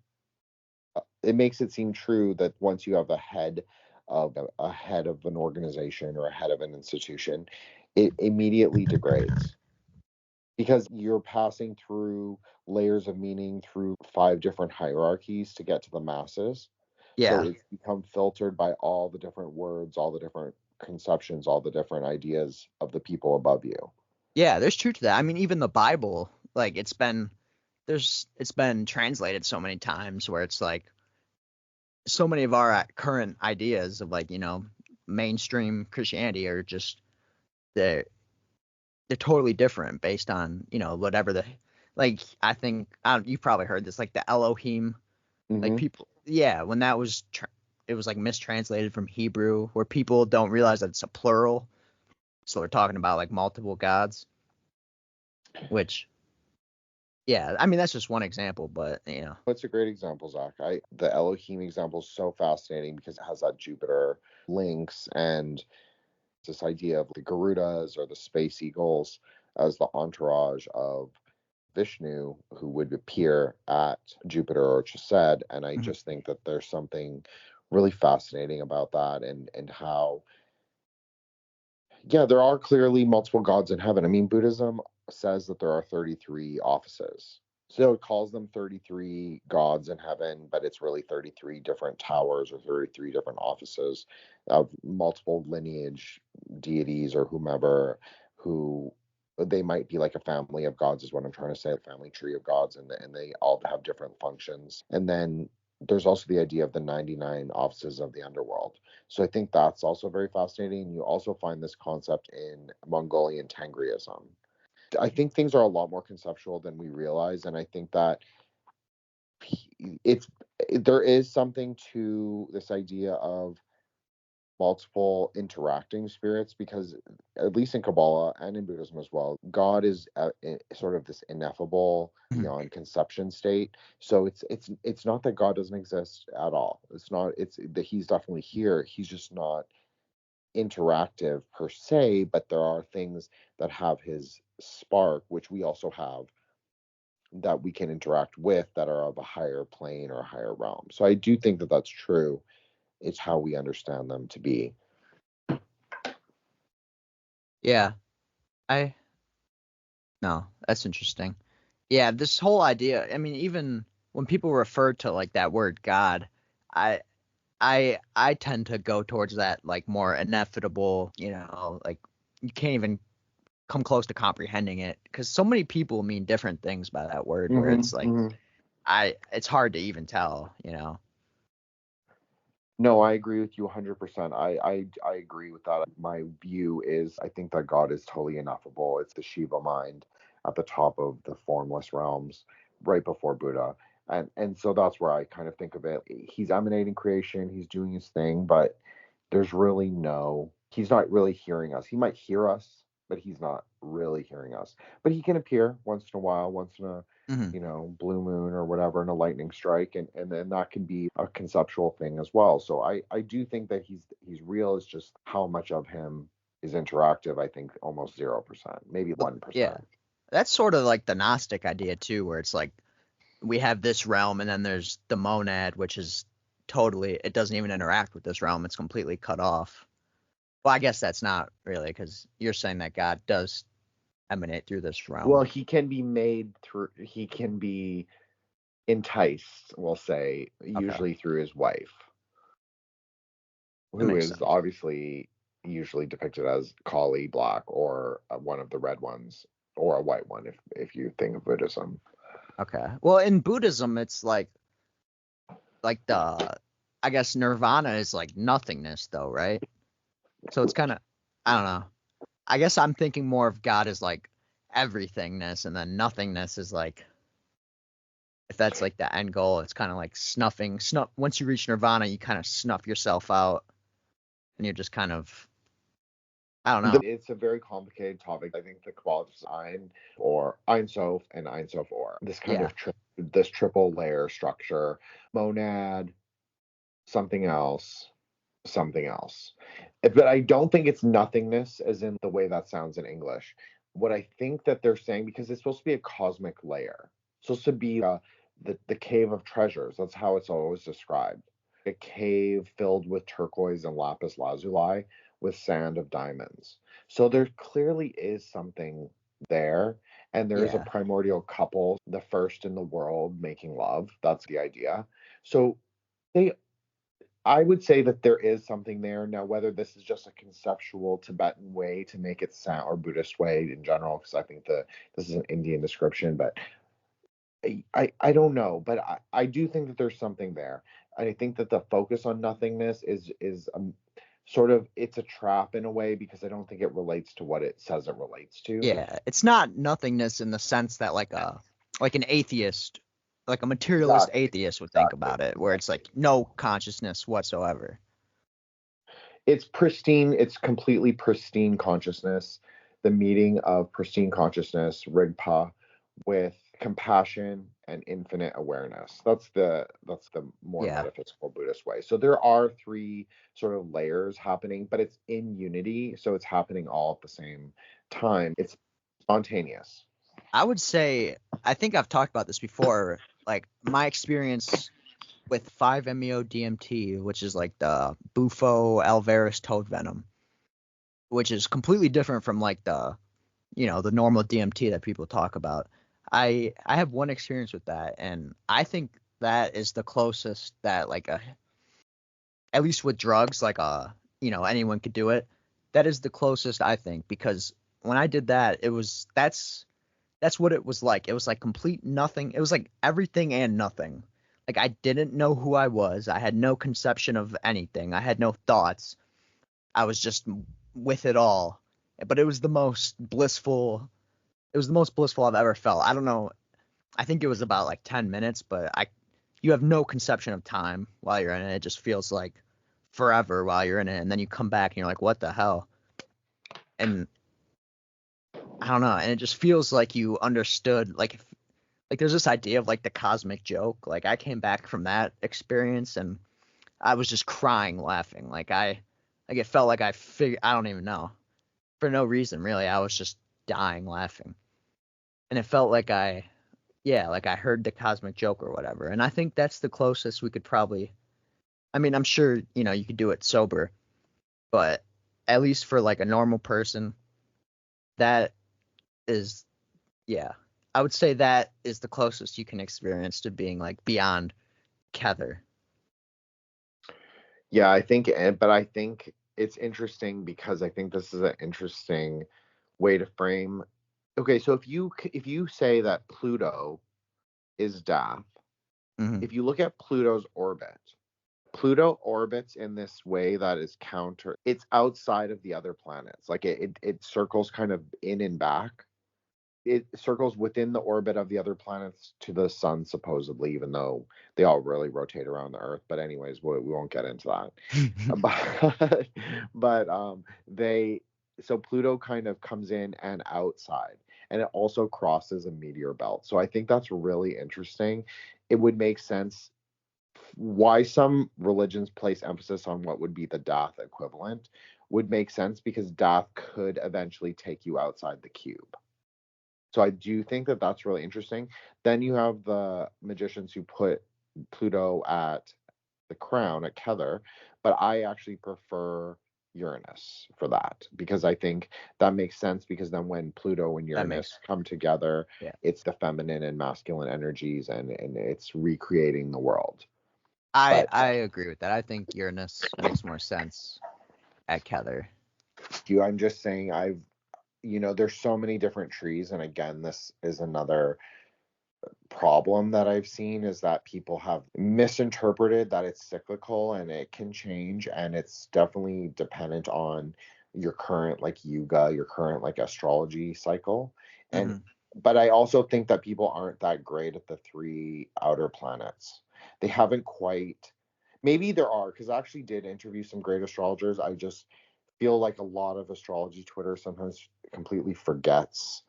it makes it seem true that once you have a head of an organization or a head of an institution, it immediately degrades, because you're passing through layers of meaning through 5 different hierarchies to get to the masses. So it's become filtered by all the different words, all the different conceptions, all the different ideas of the people above you. Yeah, there's truth to that. I mean, even the Bible, like it's been translated so many times where it's like so many of our current ideas of like, you know, mainstream Christianity are just they're totally different based on, you know, whatever like I think you've probably heard this, like the Elohim, like people, when that was it was like mistranslated from Hebrew, where people don't realize that it's a plural. So they're talking about like multiple gods, which, yeah, I mean, that's just one example, but, you know. It's a great example, Zach. The Elohim example is so fascinating because it has that Jupiter links and this idea of the Garudas or the space eagles as the entourage of Vishnu who would appear at Jupiter or Chesed. And I just think that there's something really fascinating about that and how, yeah, there are clearly multiple gods in heaven. I mean, Buddhism says that there are 33 offices. So it calls them 33 gods in heaven, but it's really 33 different towers or 33 different offices of multiple lineage deities or whomever, who they might be like a family of gods is what I'm trying to say, a family tree of gods, and they all have different functions. And then there's also the idea of the 99 offices of the underworld. So I think that's also very fascinating. You also find this concept in Mongolian Tengriism. I think things are a lot more conceptual than we realize, and I think that there is something to this idea of multiple interacting spirits, because at least in Kabbalah and in Buddhism as well, God is sort of this ineffable, beyond conception state. So it's not that God doesn't exist at all. It's not. It's that he's definitely here. He's just not interactive per se, but there are things that have his spark, which we also have, that we can interact with, that are of a higher plane or a higher realm. So I do think that that's true. It's how we understand them to be. Yeah, no, that's interesting. Yeah, this whole idea, I mean, even when people refer to like that word God, I tend to go towards that like more ineffable, you know, like you can't even come close to comprehending it, because so many people mean different things by that word, where it's like it's hard to even tell, you know. No, I agree with you 100%. I agree with that. My view is, I think that God is totally ineffable. It's the Shiva mind at the top of the formless realms, right before Buddha. And so that's where I kind of think of it. He's emanating creation, he's doing his thing, but there's really he's not really hearing us. He might hear us, but he's not really hearing us. But he can appear once in a while, once in a blue moon or whatever, in a lightning strike, and then that can be a conceptual thing as well. So I do think that he's real. It's just how much of him is interactive. I think almost 0%, maybe 1%. Yeah, that's sort of like the Gnostic idea too, where it's like we have this realm and then there's the monad, which is totally, it doesn't even interact with this realm. It's completely cut off. Well, I guess that's not really, because you're saying that God does emanate through this realm. Well, he can be enticed, we'll say, usually through his wife, who is sense. Obviously usually depicted as Kali, black, or one of the red ones, or a white one, if you think of Buddhism. Okay. Well, in Buddhism, it's like I guess nirvana is like nothingness, though, right? So it's kind of, I don't know. I guess I'm thinking more of God as like everythingness, and then nothingness is like, if that's like the end goal, it's kind of like snuff. Once you reach nirvana, you kind of snuff yourself out, and you're just kind of, I don't know. It's a very complicated topic. I think the Kabbalah is Ein or Ein Sof and Ein Sof Or. This kind of this triple layer structure. Monad, something else, something else. But I don't think it's nothingness, as in the way that sounds in English. What I think that they're saying, because it's supposed to be a cosmic layer, it's supposed to be the cave of treasures. That's how it's always described. A cave filled with turquoise and lapis lazuli with sand of diamonds. So there clearly is something there, and there is a primordial couple, the first in the world making love. That's the idea. So I would say that there is something there. Now, whether this is just a conceptual Tibetan way to make it sound, or Buddhist way in general, because I think this is an Indian description, but I don't know. But I do think that there's something there. I think that the focus on nothingness is sort of, it's a trap in a way, because I don't think it relates to what it says it relates to. Yeah, it's not nothingness in the sense that like an atheist, like a materialist atheist would think about it, where it's like no consciousness whatsoever. It's pristine. It's completely pristine consciousness. The meeting of pristine consciousness, Rigpa, with compassion and infinite awareness. That's the more Yeah. metaphysical Buddhist way. So there are three sort of layers happening, but it's in unity. So it's happening all at the same time. It's spontaneous. I would say, I think I've talked about this before, like my experience with 5-MeO-DMT, which is like the Bufo alvaris toad venom, which is completely different from like the, the normal DMT that people talk about. I have one experience with that, and I think that is the closest that like at least with drugs, like anyone could do it. That is the closest, I think, because when I did that, that's what it was like. It was like complete nothing. It was like everything and nothing. Like I didn't know who I was. I had no conception of anything. I had no thoughts. I was just with it all. But it was the most blissful. It was the most blissful I've ever felt. I don't know. I think it was about like 10 minutes, but you have no conception of time while you're in it. It just feels like forever while you're in it. And then you come back and you're like, what the hell? And I don't know. And it just feels like you understood, like there's this idea of like the cosmic joke. Like I came back from that experience and I was just crying, laughing. It felt like I don't even know. For no reason, really. I was just dying laughing. And it felt like I heard the cosmic joke or whatever. And I think that's the closest we could probably, I mean, I'm sure, you could do it sober, but at least for like a normal person, that is, yeah, I would say that is the closest you can experience to being like beyond Kether. Yeah, but I think it's interesting because I think this is an interesting way to frame. Okay, so if you say that Pluto is Daath, Mm-hmm. if you look at Pluto's orbit, Pluto orbits in this way that is counter. It's outside of the other planets. Like it circles kind of in and back. It circles within the orbit of the other planets to the sun, supposedly, even though they all really rotate around the Earth. But anyways, we won't get into that. So Pluto kind of comes in and outside, and it also crosses a meteor belt. So I think that's really interesting. It would make sense why some religions place emphasis on what would be the Daath equivalent would make sense because Daath could eventually take you outside the cube. So I do think that that's really interesting. Then you have the magicians who put Pluto at the crown at Kether, but I actually prefer Uranus for that because I think that makes sense because then when Pluto and Uranus come together, yeah. It's the feminine and masculine energies and it's recreating the world. I agree with that. I think Uranus makes more sense at Kether. I'm just saying there's so many different trees, and again, this is another problem that I've seen is that people have misinterpreted that it's cyclical and it can change, and it's definitely dependent on your current like yuga, your current like astrology cycle. And but I also think that people aren't that great at the three outer planets. They haven't quite. Maybe there are, because I actually did interview some great astrologers. I just feel like a lot of astrology Twitter sometimes completely forgets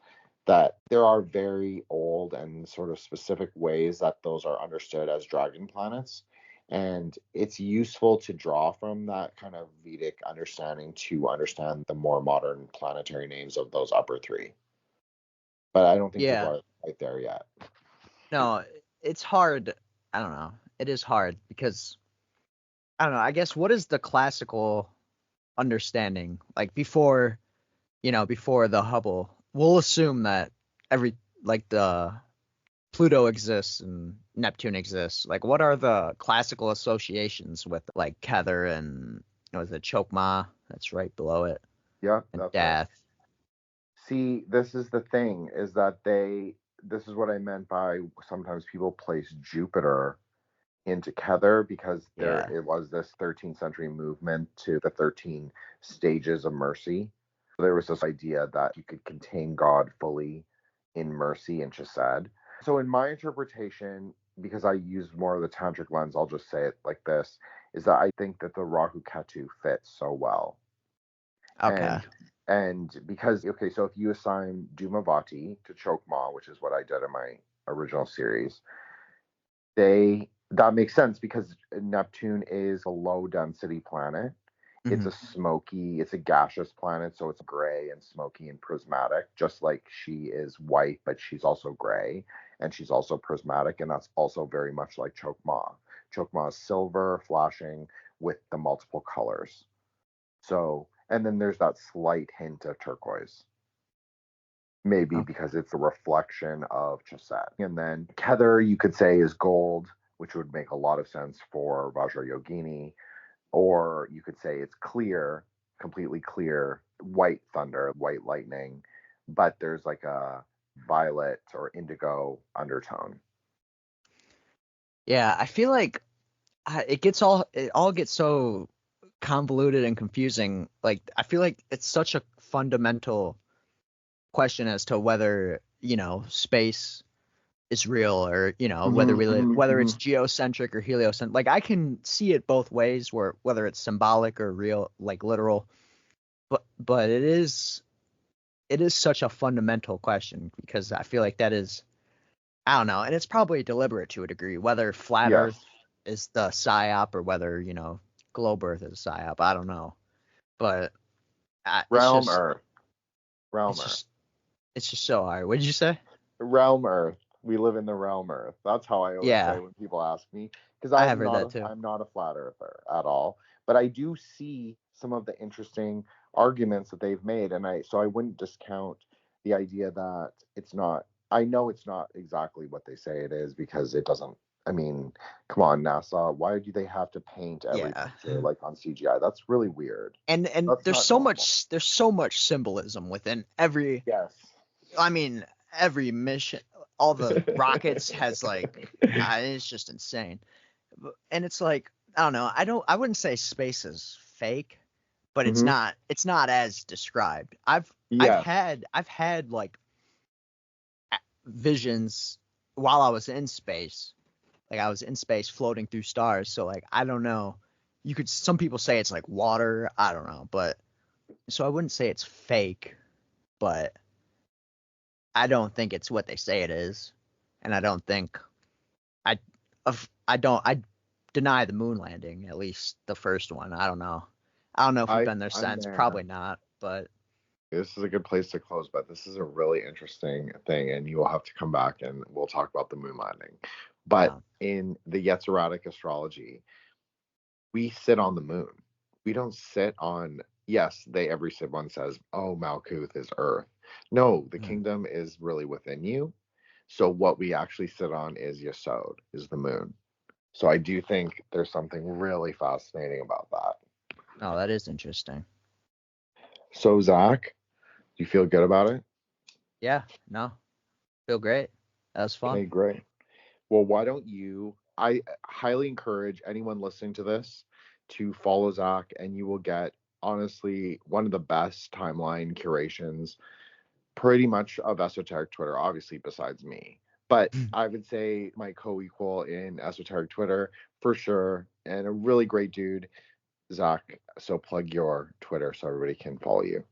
that there are very old and sort of specific ways that those are understood as dragon planets. And it's useful to draw from that kind of Vedic understanding to understand the more modern planetary names of those upper three. But I don't think people are right there yet. No, it's hard. I don't know. It is hard because, I don't know, I guess what is the classical understanding? Like before the Hubble, we'll assume that the Pluto exists and Neptune exists. Like, what are the classical associations with like Kether and was it Chokmah? That's right below it. Yeah, and that's Daath. right. See, this is the thing: is that this is what I meant by sometimes people place Jupiter into Kether because it was this 13th century movement to the 13 stages of mercy. There was this idea that you could contain God fully in mercy and chesed. So in my interpretation, because I use more of the tantric lens, I'll just say it like this, is that I think that the Rahu Ketu fits so well. Okay. And because, okay, so if you assign Dhumavati to Chokmah, which is what I did in my original series, that makes sense because Neptune is a low density planet. It's it's a gaseous planet, so it's gray and smoky and prismatic, just like she is white, but she's also gray and she's also prismatic, and that's also very much like Chokmah. Chokmah is silver, flashing with the multiple colors. So, and then there's that slight hint of turquoise. Maybe because it's a reflection of Chesed. And then Kether, you could say, is gold, which would make a lot of sense for Vajrayogini. Or you could say it's clear, completely clear, white thunder, white lightning, but there's like a violet or indigo undertone. Yeah, I feel like it all gets so convoluted and confusing. Like, I feel like it's such a fundamental question as to whether, space is real, or whether it's geocentric or heliocentric. Like, I can see it both ways, whether it's symbolic or real, like literal, but it is such a fundamental question, because I feel like that is, I don't know, and it's probably deliberate to a degree, whether flat Earth is the psyop or whether globe Earth is a psyop. I don't know, but Realm Earth. It's just so hard. What did you say? Realm Earth. We live in the realm Earth. That's how I always say when people ask me, because I have heard that too. I'm not a flat earther at all, but I do see some of the interesting arguments that they've made, and I wouldn't discount the idea that it's not. I know it's not exactly what they say it is, because it doesn't. I mean, come on, NASA. Why do they have to paint every picture like on CGI? That's really weird. And there's so much symbolism within every. Yes. I mean, every mission, all the rockets has like, it's just insane. And it's like, I don't know. I wouldn't say space is fake, but it's not as described. I've had like visions while I was in space. Like, I was in space floating through stars. So like, I don't know. Some people say it's like water. I don't know. But so I wouldn't say it's fake, but I don't think it's what they say it is. And I don't think I deny the moon landing, at least the first one. I don't know if we've been there since. Probably not, but this is a good place to close, but this is a really interesting thing, and you will have to come back and we'll talk about the moon landing. But in the Yetziratic astrology, we sit on the moon. We don't sit on, every one says, oh, Malkuth is Earth. No, the kingdom is really within you. So what we actually sit on is Yesod, is the moon. So I do think there's something really fascinating about that. Oh, that is interesting. So, Zach, do you feel good about it? Yeah, no. Feel great. That was fun. Okay, great. Well, why don't I highly encourage anyone listening to this to follow Zack, and you will get, honestly, one of the best timeline curations pretty much of esoteric Twitter, obviously, besides me. But I would say my co-equal in esoteric Twitter for sure, and a really great dude, Zack. So plug your Twitter so everybody can follow you.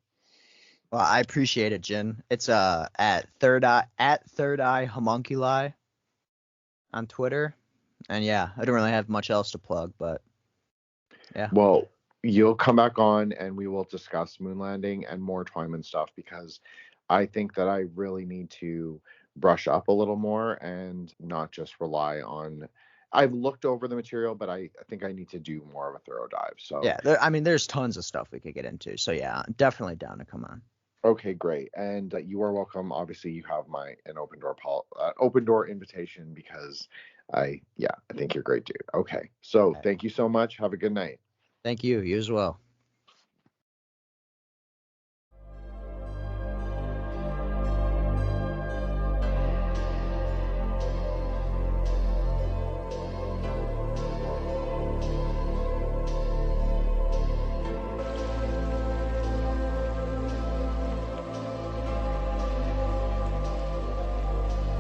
Well, I appreciate it, Jin. It's at third eye homunculi on Twitter. And yeah, I don't really have much else to plug, but yeah. Well, you'll come back on and we will discuss moon landing and more Twyman stuff, because I think that I really need to brush up a little more and not just rely on. I've looked over the material, but I think I need to do more of a thorough dive. So yeah, there's tons of stuff we could get into. So yeah, I'm definitely down to come on. Okay, great. And you are welcome. Obviously, you have an open door invitation, because I think you're a great dude. Okay, so Thank you so much. Have a good night. Thank you. You as well.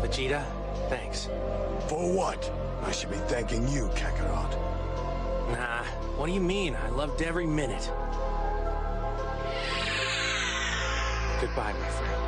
Vegeta, Thanks. For what? I should be thanking you, Kakarot. Nah, what do you mean? I loved every minute. Goodbye, my friend.